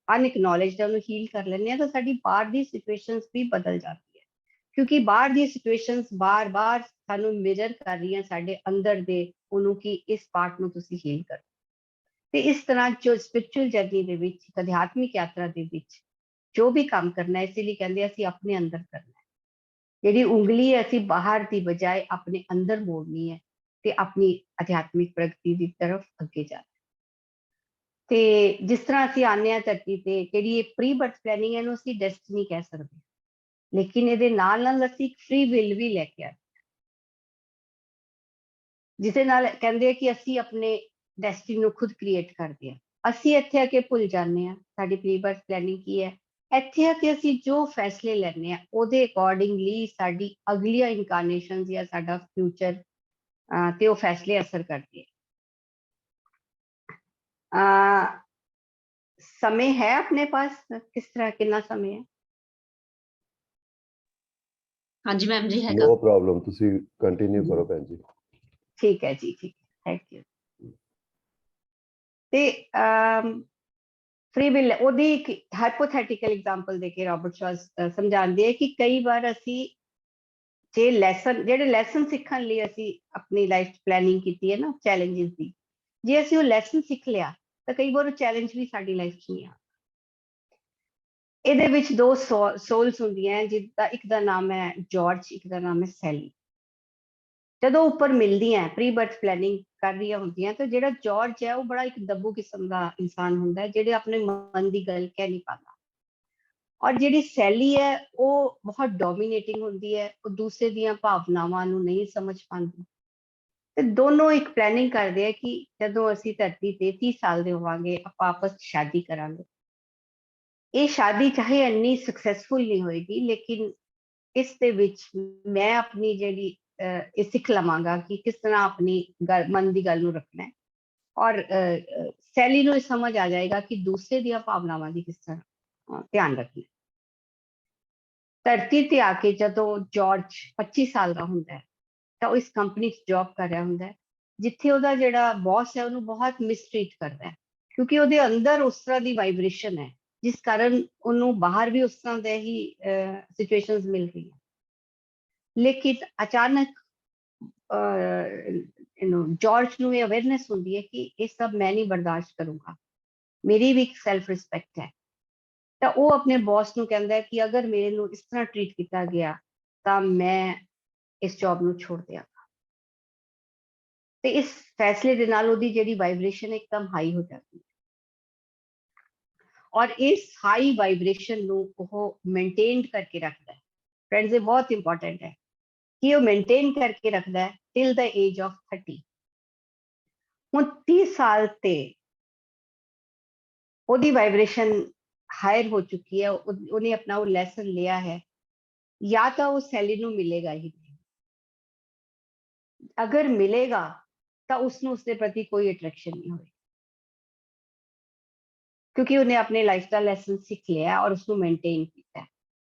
ਅਨਐਕਨੋਲੇਜਡ ਹੈ ਉਹਨੂੰ ਹੀਲ ਕਰ ਲੈਂਦੇ ਹਾਂ, ਤਾਂ ਸਾਡੀ ਬਾਹਰ ਦੀ ਸਿਚੁਏਸ਼ਨਸ ਵੀ ਬਦਲ ਜਾਂਦੀ ਹੈ, ਕਿਉਂਕਿ ਬਾਹਰ ਦੀ ਸਿਚੁਏਸ਼ਨਸ ਬਾਰ-ਬਾਰ ਸਾਨੂੰ ਮਿਰਰ ਕਰ ਰਹੀਆਂ ਸਾਡੇ ਅੰਦਰ ਦੇ ਉਹਨੂੰ ਕਿ ਇਸ ਪਾਰਟ ਨੂੰ ਤੁਸੀਂ ਹੀਲ ਕਰੋ। ਤੇ ਇਸ ਤਰ੍ਹਾਂ ਜੋ ਸਪਿਰਚੁਅਲ ਜਰਨੀ ਦੇ ਵਿੱਚ, ਅਧਿਆਤਮਿਕ ਯਾਤਰਾ ਦੇ ਵਿੱਚ ਜੋ ਵੀ ਕੰਮ ਕਰਨਾ ਹੈ, ਇਸ ਲਈ ਕਹਿੰਦੇ ਅਸੀਂ ਆਪਣੇ ਅੰਦਰ ਕਰਨਾ ਹੈ। ਜਿਹੜੀ ਉਂਗਲੀ ਹੈ ਅਸੀਂ ਬਾਹਰ ਦੀ ਬਜਾਏ ਆਪਣੇ ਅੰਦਰ ਮੋੜਨੀ ਹੈ ਤੇ ਆਪਣੀ ਅਧਿਆਤਮਿਕ ਪ੍ਰਗਤੀ ਦੀ ਤਰਫ ਅੱਗੇ ਜਾਣਾ। ਤੇ ਜਿਸ ਤਰ੍ਹਾਂ ਅਸੀਂ ਆਉਂਦੇ ਹਾਂ ਧਰਤੀ ਤੇ, ਜਿਹੜੀ ਇਹ ਪ੍ਰੀ ਬਰਥ ਪਲੈਨਿੰਗ ਹੈ, ਇਹਨੂੰ ਅਸੀਂ ਡੈਸਟੀਨੀ ਕਹਿ ਸਕਦੇ, ਲੇਕਿਨ ਇਹਦੇ ਨਾਲ ਨਾਲ ਅਸੀਂ ਇੱਕ ਫ੍ਰੀ ਵਿਲ ਵੀ ਲੈ ਕੇ ਆਏ, ਜਿਹਦੇ ਨਾਲ ਕਹਿੰਦੇ ਆ ਕਿ ਅਸੀਂ ਆਪਣੇ ਡੈਸਟੀਨੀ ਨੂੰ ਖੁਦ ਕ੍ਰੀਏਟ ਕਰਦੇ ਹਾਂ। ਅਸੀਂ ਇੱਥੇ ਆ ਕੇ ਭੁੱਲ ਜਾਂਦੇ ਹਾਂ ਸਾਡੀ ਪ੍ਰੀ ਬਰਥ ਪਲੈਨਿੰਗ ਕੀ ਹੈ। ਇੱਥੇ ਆ ਕੇ ਅਸੀਂ ਜੋ ਫੈਸਲੇ ਲੈਂਦੇ ਹਾਂ ਉਹਦੇ ਅਕੋਰਡਿੰਗਲੀ ਸਾਡੀ ਅਗਲੀਆਂ ਇਨਕਾਰਨੇਸ਼ਨ ਜਾਂ ਸਾਡਾ ਫਿਊਚਰ ਤੇ ਉਹ ਫੈਸਲੇ ਅਸਰ ਕਰਦੇ ਆ। समय है अपने पास, किस तरह कितना समय है? हाँ जी मैम जी हैगा। नो प्रॉब्लम, ਤੁਸੀਂ ਕੰਟੀਨਿਊ ਕਰੋ ਭੈਣ ਜੀ। ठीक है जी, ठीक है, थैंक यू। ਤੇ ਫ੍ਰੀ ਵਿਲ ਉਹਦੀ ਇੱਕ ਹਾਈਪੋਥੈਟੀਕਲ ਐਗਜ਼ਾਮਪਲ ਦੇ ਕੇ ਰॉबर्ट ਸ਼ਾਸ ਸਮਝਾਉਂਦੇ ਹੈ ਕਿ ਕਈ ਵਾਰ ਅਸੀਂ ਜੇ ਜਿਹੜੇ ਲੈਸਨ ਸਿੱਖਣ ਲਈ ਅਸੀਂ ਆਪਣੀ ਲਾਈਫ ਪਲੈਨਿੰਗ ਕੀਤੀ ਹੈ ਨਾ, ਚੈਲੰਜਸ ਦੀ, ਜੇ ਅਸੀਂ ਉਹ ਲੈਸਨ ਸਿੱਖ ਲਿਆ ਤਾਂ ਕਈ ਵਾਰ ਉਹ ਚੈਲੰਜ ਵੀ ਸਾਡੀ ਲਾਈਫ 'ਚ ਨਹੀਂ ਆ। ਇਹਦੇ ਵਿੱਚ ਦੋ ਸੋਲਸ ਹੁੰਦੀਆਂ, ਜਿਸਦਾ ਇੱਕ ਦਾ ਨਾਮ ਹੈ ਜਾਰਜ, ਇੱਕ ਦਾ ਨਾਮ ਹੈ ਸੈਲੀ। ਜਦੋਂ ਉੱਪਰ ਮਿਲਦੀਆਂ ਪ੍ਰੀ ਬਰਥ ਪਲੈਨਿੰਗ ਕਰ ਰਹੀਆਂ ਹੁੰਦੀਆਂ, ਤਾਂ ਜਿਹੜਾ ਜਾਰਜ ਹੈ ਉਹ ਬੜਾ ਇੱਕ ਦੱਬੂ ਕਿਸਮ ਦਾ ਇਨਸਾਨ ਹੁੰਦਾ, ਜਿਹੜੇ ਆਪਣੇ ਮਨ ਦੀ ਗੱਲ ਕਹਿ ਨਹੀਂ ਪਾਉਂਦਾ। ਔਰ ਜਿਹੜੀ ਸੈਲੀ ਹੈ ਉਹ ਬਹੁਤ ਡੋਮੀਨੇਟਿੰਗ ਹੁੰਦੀ ਹੈ, ਉਹ ਦੂਸਰੇ ਦੀਆਂ ਭਾਵਨਾਵਾਂ ਨੂੰ ਨਹੀਂ ਸਮਝ ਪਾਉਂਦੀ। ਤੇ ਦੋਨੋਂ ਇੱਕ ਪਲੈਨਿੰਗ ਕਰਦੇ ਆ ਕਿ ਜਦੋਂ ਅਸੀਂ ਧਰਤੀ ਤੇ 30 ਸਾਲ ਦੇ ਹੋਵਾਂਗੇ, ਆਪਾਂ ਆਪਸ 'ਚ ਸ਼ਾਦੀ ਕਰਾਂਗੇ। ਇਹ ਸ਼ਾਦੀ ਚਾਹੇ ਇੰਨੀ ਸਕਸੈਸਫੁਲ ਨਹੀਂ ਹੋਏਗੀ, ਲੇਕਿਨ ਇਸ ਦੇ ਵਿੱਚ ਮੈਂ ਆਪਣੀ ਜਿਹੜੀ ਇਹ ਸਿੱਖ ਲਵਾਂਗਾ ਕਿ ਕਿਸ ਤਰ੍ਹਾਂ ਆਪਣੀ ਮਨ ਦੀ ਗੱਲ ਨੂੰ ਰੱਖਣਾ ਹੈ, ਔਰ ਸੈਲੀ ਨੂੰ ਇਹ ਸਮਝ ਆ ਜਾਏਗਾ ਕਿ ਦੂਸਰੇ ਦੀਆਂ ਭਾਵਨਾਵਾਂ ਦੀ ਕਿਸ ਤਰ੍ਹਾਂ ਧਿਆਨ ਰੱਖਣਾ। ਧਰਤੀ ਤੇ ਆ ਕੇ ਜਦੋਂ ਜਾਰਜ 25 ਸਾਲ ਦਾ ਹੁੰਦਾ ਹੈ, ਤਾਂ ਉਹ ਇਸ ਕੰਪਨੀ 'ਚ ਜੌਬ ਕਰ ਰਿਹਾ ਹੁੰਦਾ ਹੈ, ਜਿੱਥੇ ਉਹਦਾ ਜਿਹੜਾ ਬੌਸ ਹੈ ਉਹਨੂੰ ਬਹੁਤ ਮਿਸਟ੍ਰੀਟ ਕਰਦਾ ਹੈ, ਕਿਉਂਕਿ ਉਹਦੇ ਅੰਦਰ ਉਸ ਤਰ੍ਹਾਂ ਦੀ ਵਾਈਬ੍ਰੇਸ਼ਨ ਹੈ, ਜਿਸ ਕਾਰਨ ਉਹਨੂੰ ਬਾਹਰ ਵੀ ਉਸ ਤਰ੍ਹਾਂ ਦੇ ਹੀ ਸਿਚੁਏਸ਼ਨਸ ਮਿਲ ਰਹੀਆਂ। लेकिन अचानक जॉर्ज ਨੂੰ ਇਹ ਅਵੇਅਰਨੈਸ ਹੁੰਦੀ ਹੈ ਕਿ ਇਹ ਸਭ ਮੈਂ ਨਹੀਂ ਬਰਦਾਸ਼ਤ ਕਰੂੰਗਾ, ਮੇਰੀ ਵੀ ਇੱਕ ਸੈਲਫ ਰਿਸਪੈਕਟ ਹੈ। ਤਾਂ ਉਹ ਆਪਣੇ ਬੌਸ ਨੂੰ ਕਹਿੰਦਾ ਹੈ ਕਿ ਅਗਰ ਮੇਰੇ ਨੂੰ ਇਸ ਤਰ੍ਹਾਂ ਟਰੀਟ ਕੀਤਾ ਗਿਆ ਤਾਂ ਮੈਂ ਇਸ ਜੌਬ ਨੂੰ ਛੋੜ ਦਿਆਂਗਾ। ਤੇ ਇਸ ਫੈਸਲੇ ਦੇ ਨਾਲ ਉਹਦੀ ਜਿਹੜੀ ਵਾਈਬ੍ਰੇਸ਼ਨ ਇੱਕਦਮ ਹਾਈ ਹੋ ਜਾਂਦੀ ਹੈ, ਔਰ ਇਸ ਹਾਈ ਵਾਈਬ੍ਰੇਸ਼ਨ ਨੂੰ ਉਹ ਮੇਨਟੇਨ ਕਰਕੇ ਰੱਖਦਾ ਹੈ। फ्रेंड्स, ये बहुत इंपॉर्टेंट है कि वो मेंटेन करके रखता है टिल द एज ऑफ 30। ਹੁਣ 30 ਸਾਲ ਤੇ ਉਹਦੀ ਵਾਈਬ੍ਰੇਸ਼ਨ ਹਾਇਰ ਹੋ ਚੁੱਕੀ ਹੈ, ਉਹਨੇ ਆਪਣਾ ਉਹ ਲੈਸਨ ਲਿਆ ਹੈ, ਜਾਂ ਤਾਂ ਉਹ ਸੈਲੀ ਨੂੰ ਮਿਲੇਗਾ ਹੀ ਨਹੀਂ। ਅਗਰ ਮਿਲੇਗਾ ਤਾਂ ਉਸਨੂੰ ਉਸਦੇ ਪ੍ਰਤੀ ਕੋਈ ਅਟਰੈਕਸ਼ਨ ਨਹੀਂ ਹੋਏਗੀ, ਕਿਉਂਕਿ ਉਹਨੇ ਆਪਣੇ ਲਾਈਫ ਦਾ ਲੈਸਨ ਸਿੱਖ ਲਿਆ ਔਰ ਉਸਨੂੰ ਮੇਨਟੇਨ ਕੀਤਾ ਹੈ।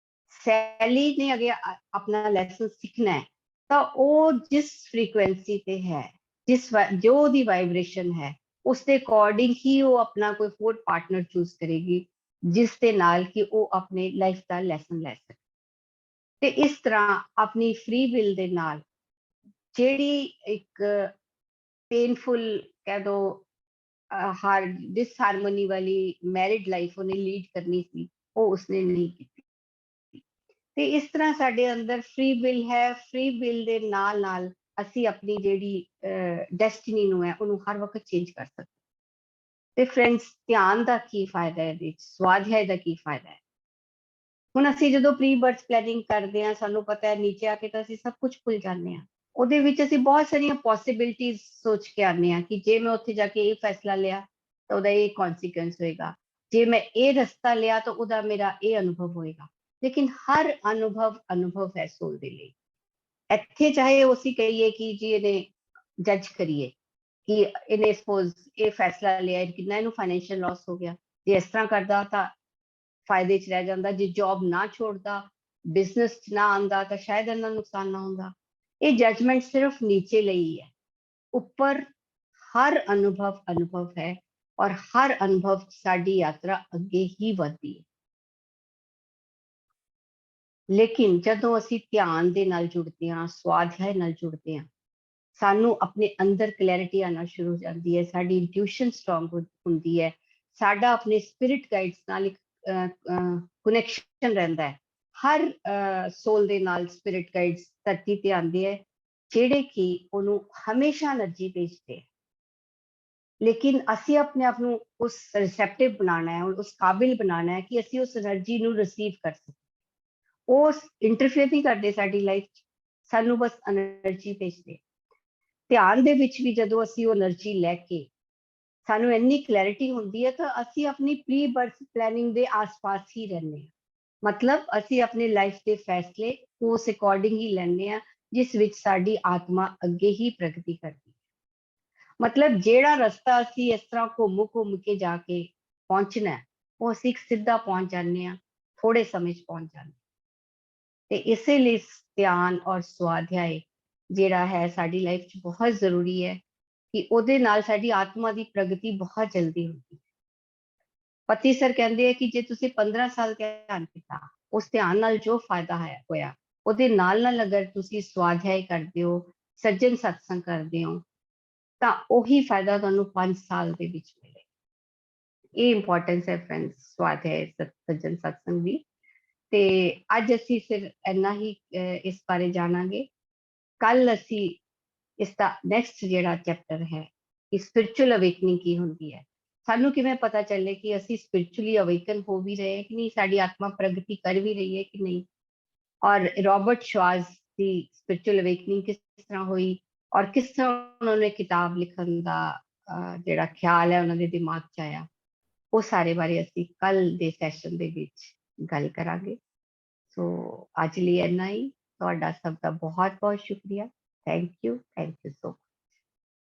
ਸੈਲੀ ਨੇ ਅਗੇ ਆਪਣਾ ਲੈਸਨ ਸਿੱਖਣਾ ਹੈ ਤਾਂ ਉਹ ਜਿਸ ਫ੍ਰੀਕੁਐਂਸੀ ਤੇ ਹੈ, ਜੋ ਉਹਦੀ ਵਾਈਬ੍ਰੇਸ਼ਨ ਹੈ, ਉਸ ਦੇ ਅਕੋਰਡਿੰਗ ਹੀ ਉਹ ਆਪਣਾ ਕੋਈ ਹੋਰ ਪਾਰਟਨਰ ਚੂਜ਼ ਕਰੇਗੀ, ਜਿਸ ਦੇ ਨਾਲ ਕਿ ਉਹ ਆਪਣੇ ਲਾਈਫ ਦਾ ਲੈਸਨ ਲੈ ਸਕੇ। ਤੇ ਇਸ ਤਰ੍ਹਾਂ ਆਪਣੀ ਫ੍ਰੀ ਵਿਲ ਦੇ ਨਾਲ ਜਿਹੜੀ ਇੱਕ ਪੇਨਫੁਲ ਕਹਿ ਦੋ डिसहारमोनी वाली मैरिड लाइफ उन्हें लीड करनी थी, वो उसने नहीं की। ਤੇ ਇਸ ਤਰ੍ਹਾਂ ਸਾਡੇ ਅੰਦਰ ਫ੍ਰੀ ਵਿਲ ਹੈ, ਫ੍ਰੀ ਵਿਲ ਦੇ ਨਾਲ ਨਾਲ ਅਸੀਂ ਆਪਣੀ ਜਿਹੜੀ ਡੈਸਟੀਨੀ ਨੂੰ ਹੈ ਉਹਨੂੰ ਹਰ ਵਕਤ ਚੇਂਜ ਕਰ ਸਕਦੇ। ਤੇ ਫਰੈਂਡਸ, ਧਿਆਨ ਦਾ ਕੀ ਫਾਇਦਾ ਹੈ ਇਹਦੇ ਵਿੱਚ, ਸਵਾਧਿਆਏ ਦਾ ਕੀ ਫਾਇਦਾ ਹੈ? ਹੁਣ ਅਸੀਂ ਜਦੋਂ ਪ੍ਰੀ ਬਰਥ ਪਲੈਨਿੰਗ ਕਰਦੇ ਹਾਂ, ਸਾਨੂੰ ਪਤਾ ਹੈ ਨੀਚੇ ਆ ਕੇ ਤਾਂ ਅਸੀਂ ਸਭ ਕੁਝ ਭੁੱਲ ਜਾਂਦੇ ਹਾਂ। ਉਹਦੇ ਵਿੱਚ ਅਸੀਂ ਬਹੁਤ ਸਾਰੀਆਂ ਪੋਸਿਬਿਲਿਟੀਜ਼ ਸੋਚ ਕੇ ਆਉਂਦੇ ਹਾਂ ਕਿ ਜੇ ਮੈਂ ਉੱਥੇ ਜਾ ਕੇ ਇਹ ਫੈਸਲਾ ਲਿਆ ਤਾਂ ਉਹਦਾ ਇਹ ਕੌਨਸੀਕੁਐਂਸ ਹੋਏਗਾ, ਜੇ ਮੈਂ ਇਹ ਰਸਤਾ ਲਿਆ ਤਾਂ ਉਹਦਾ ਮੇਰਾ ਇਹ ਅਨੁਭਵ ਹੋਏਗਾ। ਲੇਕਿਨ ਹਰ ਅਨੁਭਵ ਹੈ ਸੋਲ ਦੇ ਲਈ। ਇੱਥੇ ਚਾਹੇ ਅਸੀਂ ਕਹੀਏ ਕਿ ਜੀ ਇਹਨੇ ਜੱਜ ਕਰੀਏ ਕਿ ਇਹਨੇ ਸਪੋਜ਼ ਇਹ ਫੈਸਲਾ ਲਿਆ, ਕਿੰਨਾ ਇਹਨੂੰ ਫਾਈਨੈਂਸ਼ੀਅਲ ਲਾਸ ਹੋ ਗਿਆ, ਜੇ ਇਸ ਤਰ੍ਹਾਂ ਕਰਦਾ ਤਾਂ ਫਾਇਦੇ 'ਚ ਰਹਿ ਜਾਂਦਾ, ਜੇ ਜੌਬ ਨਾ ਛੋੜਦਾ, ਬਿਜ਼ਨਸ 'ਚ ਨਾ ਆਉਂਦਾ ਤਾਂ ਸ਼ਾਇਦ ਇਹਨਾਂ ਨੂੰ ਨੁਕਸਾਨ ਨਾ ਹੁੰਦਾ। ਇਹ ਜਜਮੈਂਟ ਸਿਰਫ ਨੀਚੇ ਲਈ ਹੈ, ਉੱਪਰ ਹਰ ਅਨੁਭਵ ਹੈ ਔਰ ਹਰ ਅਨੁਭਵ ਸਾਡੀ ਯਾਤਰਾ ਅੱਗੇ ਹੀ ਵਧਦੀ ਹੈ। ਲੇਕਿਨ ਜਦੋਂ ਅਸੀਂ ਧਿਆਨ ਦੇ ਨਾਲ ਜੁੜਦੇ ਹਾਂ, ਸਵਾਧਿਆਏ ਨਾਲ ਜੁੜਦੇ ਹਾਂ, ਸਾਨੂੰ ਆਪਣੇ ਅੰਦਰ ਕਲੈਰਿਟੀ ਆਉਣਾ ਸ਼ੁਰੂ ਹੋ ਜਾਂਦੀ ਹੈ, ਸਾਡੀ ਇੰਟਿਊਸ਼ਨ ਸਟਰੋਂਗ ਹੁੰਦੀ ਹੈ, ਸਾਡਾ ਆਪਣੇ ਸਪਿਰਿਟ ਗਾਈਡਸ ਨਾਲ ਇੱਕ ਕਨੈਕਸ਼ਨ ਰਹਿੰਦਾ ਹੈ। ਹਰ ਸੋਲ ਦੇ ਨਾਲ ਸਪਿਰਿਟ ਗਾਈਡਸ ਧਰਤੀ ਤੇ ਆਉਂਦੇ ਹੈ, ਜਿਹੜੇ ਕਿ ਉਹਨੂੰ ਹਮੇਸ਼ਾ એનર્ਜੀ ਭੇਜਦੇ ਹੈ। ਲੇਕਿਨ ਅਸੀਂ ਆਪਣੇ ਆਪ ਨੂੰ ਉਸ ਰਿਸੈਪਟਿਵ ਬਣਾਉਣਾ ਹੈ, ਉਸ ਕਾਬਿਲ ਬਣਾਉਣਾ ਹੈ ਕਿ ਅਸੀਂ ਉਸ એનર્ਜੀ ਨੂੰ ਰਿਸੀਵ ਕਰ ਸਕੀਏ। ਉਹ ਇੰਟਰਫੇਅਰ ਨਹੀਂ ਕਰਦੇ ਸਾਡੀ ਲਾਈਫ 'ਚ, ਸਾਨੂੰ ਬਸ એનર્ਜੀ ਭੇਜਦੇ। ਧਿਆਨ ਦੇ ਵਿੱਚ ਵੀ ਜਦੋਂ ਅਸੀਂ ਉਹ એનર્ਜੀ ਲੈ ਕੇ ਸਾਨੂੰ ਇੰਨੀ ਕਲੈਰਿਟੀ ਹੁੰਦੀ ਹੈ ਤਾਂ ਅਸੀਂ ਆਪਣੀ ਪ੍ਰੀ ਬਰਥ ਪਲੈਨਿੰਗ ਦੇ ਆਸ-ਪਾਸ ਹੀ ਰਹਿੰਦੇ ਹਾਂ। ਮਤਲਬ ਅਸੀਂ ਆਪਣੇ ਲਾਈਫ ਦੇ ਫੈਸਲੇ ਉਸ ਅਕੋਰਡਿੰਗ ਹੀ ਲੈਂਦੇ ਹਾਂ, ਜਿਸ ਵਿੱਚ ਸਾਡੀ ਆਤਮਾ ਅੱਗੇ ਹੀ ਪ੍ਰਗਤੀ ਕਰਦੀ ਹੈ। ਮਤਲਬ ਜਿਹੜਾ ਰਸਤਾ ਅਸੀਂ ਇਸ ਤਰ੍ਹਾਂ ਘੁੰਮ ਕੇ ਜਾ ਕੇ ਪਹੁੰਚਣਾ, ਉਹ ਅਸੀਂ ਸਿੱਧਾ ਪਹੁੰਚ ਜਾਂਦੇ ਹਾਂ, ਥੋੜੇ ਸਮੇਂ 'ਚ ਪਹੁੰਚ ਜਾਂਦੇ। ਤੇ ਇਸੇ ਲਈ ਧਿਆਨ ਔਰ ਸਵਾਧਿਆਏ ਜਿਹੜਾ ਹੈ ਸਾਡੀ ਲਾਈਫ 'ਚ ਬਹੁਤ ਜ਼ਰੂਰੀ ਹੈ ਕਿ ਉਹਦੇ ਨਾਲ ਸਾਡੀ ਆਤਮਾ ਦੀ ਪ੍ਰਗਤੀ ਬਹੁਤ ਜਲਦੀ ਹੁੰਦੀ ਹੈ। ਪਤੀ ਸਰ ਕਹਿੰਦੇ ਆ ਕਿ ਜੇ ਤੁਸੀਂ 15 ਸਾਲ ਧਿਆਨ ਕੀਤਾ, ਉਸ ਧਿਆਨ ਨਾਲ ਜੋ ਫਾਇਦਾ ਹੋਇਆ, ਉਹਦੇ ਨਾਲ ਅਗਰ ਤੁਸੀਂ ਸਵਾਧਿਆਏ ਕਰਦੇ ਹੋ, ਸੱਜਣ ਸਤਸੰਗ ਕਰਦੇ ਹੋ, ਤਾਂ ਉਹੀ ਫਾਇਦਾ ਤੁਹਾਨੂੰ 5 ਸਾਲ ਦੇ ਵਿੱਚ ਮਿਲੇ। ਇਹ ਇੰਪੋਰਟੈਂਸ ਹੈ ਫਰੈਂਡਸ, ਸਵਾਧਿਆਏ ਸੱਜਣ ਸਤਸੰਗ ਦੀ। ਤੇ ਅੱਜ ਅਸੀਂ ਸਿਰਫ ਇੰਨਾ ਹੀ ਇਸ ਬਾਰੇ ਜਾਣਾਂਗੇ। ਕੱਲ ਅਸੀਂ ਇਸ ਦਾ ਨੈਕਸਟ ਜਿਹੜਾ ਚੈਪਟਰ ਹੈ ਕਿ ਸਪਿਰਿਚੁਅਲ ਅਵੇਕਨਿੰਗ ਕੀ ਹੁੰਦੀ ਹੈ, ਸਾਨੂੰ ਕਿਵੇਂ ਪਤਾ ਚੱਲੇ ਕਿ ਅਸੀਂ ਸਪਿਰਿਚੁਅਲੀ ਅਵੇਕਨ ਹੋ ਵੀ ਰਹੇ ਕਿ ਨਹੀਂ, ਸਾਡੀ ਆਤਮਾ ਪ੍ਰਗਤੀ ਕਰ ਵੀ ਰਹੀ ਹੈ ਕਿ ਨਹੀਂ, ਔਰ ਰॉबर्ट ਸ਼ਵਾਜ਼ ਦੀ ਸਪਿਰਿਚੁਅਲ ਅਵੇਕਨਿੰਗ ਕਿਸ ਤਰ੍ਹਾਂ ਹੋਈ ਔਰ ਕਿਸ ਤਰ੍ਹਾਂ ਉਹਨਾਂ ਨੇ ਕਿਤਾਬ ਲਿਖਣ ਦਾ ਜਿਹੜਾ ਖਿਆਲ ਹੈ ਉਹਨਾਂ ਦੇ ਦਿਮਾਗ 'ਚ ਆਇਆ, ਉਹ ਸਾਰੇ ਬਾਰੇ ਅਸੀਂ ਕੱਲ ਦੇ ਸੈਸ਼ਨ ਦੇ ਵਿੱਚ ਗੱਲ ਕਰਾਂਗੇ। ਸੋ ਅੱਜ ਲਈ ਇੰਨਾ ਹੀ। ਤੁਹਾਡਾ ਸਭ ਦਾ ਬਹੁਤ ਬਹੁਤ ਸ਼ੁਕਰੀਆ। Thank you so much.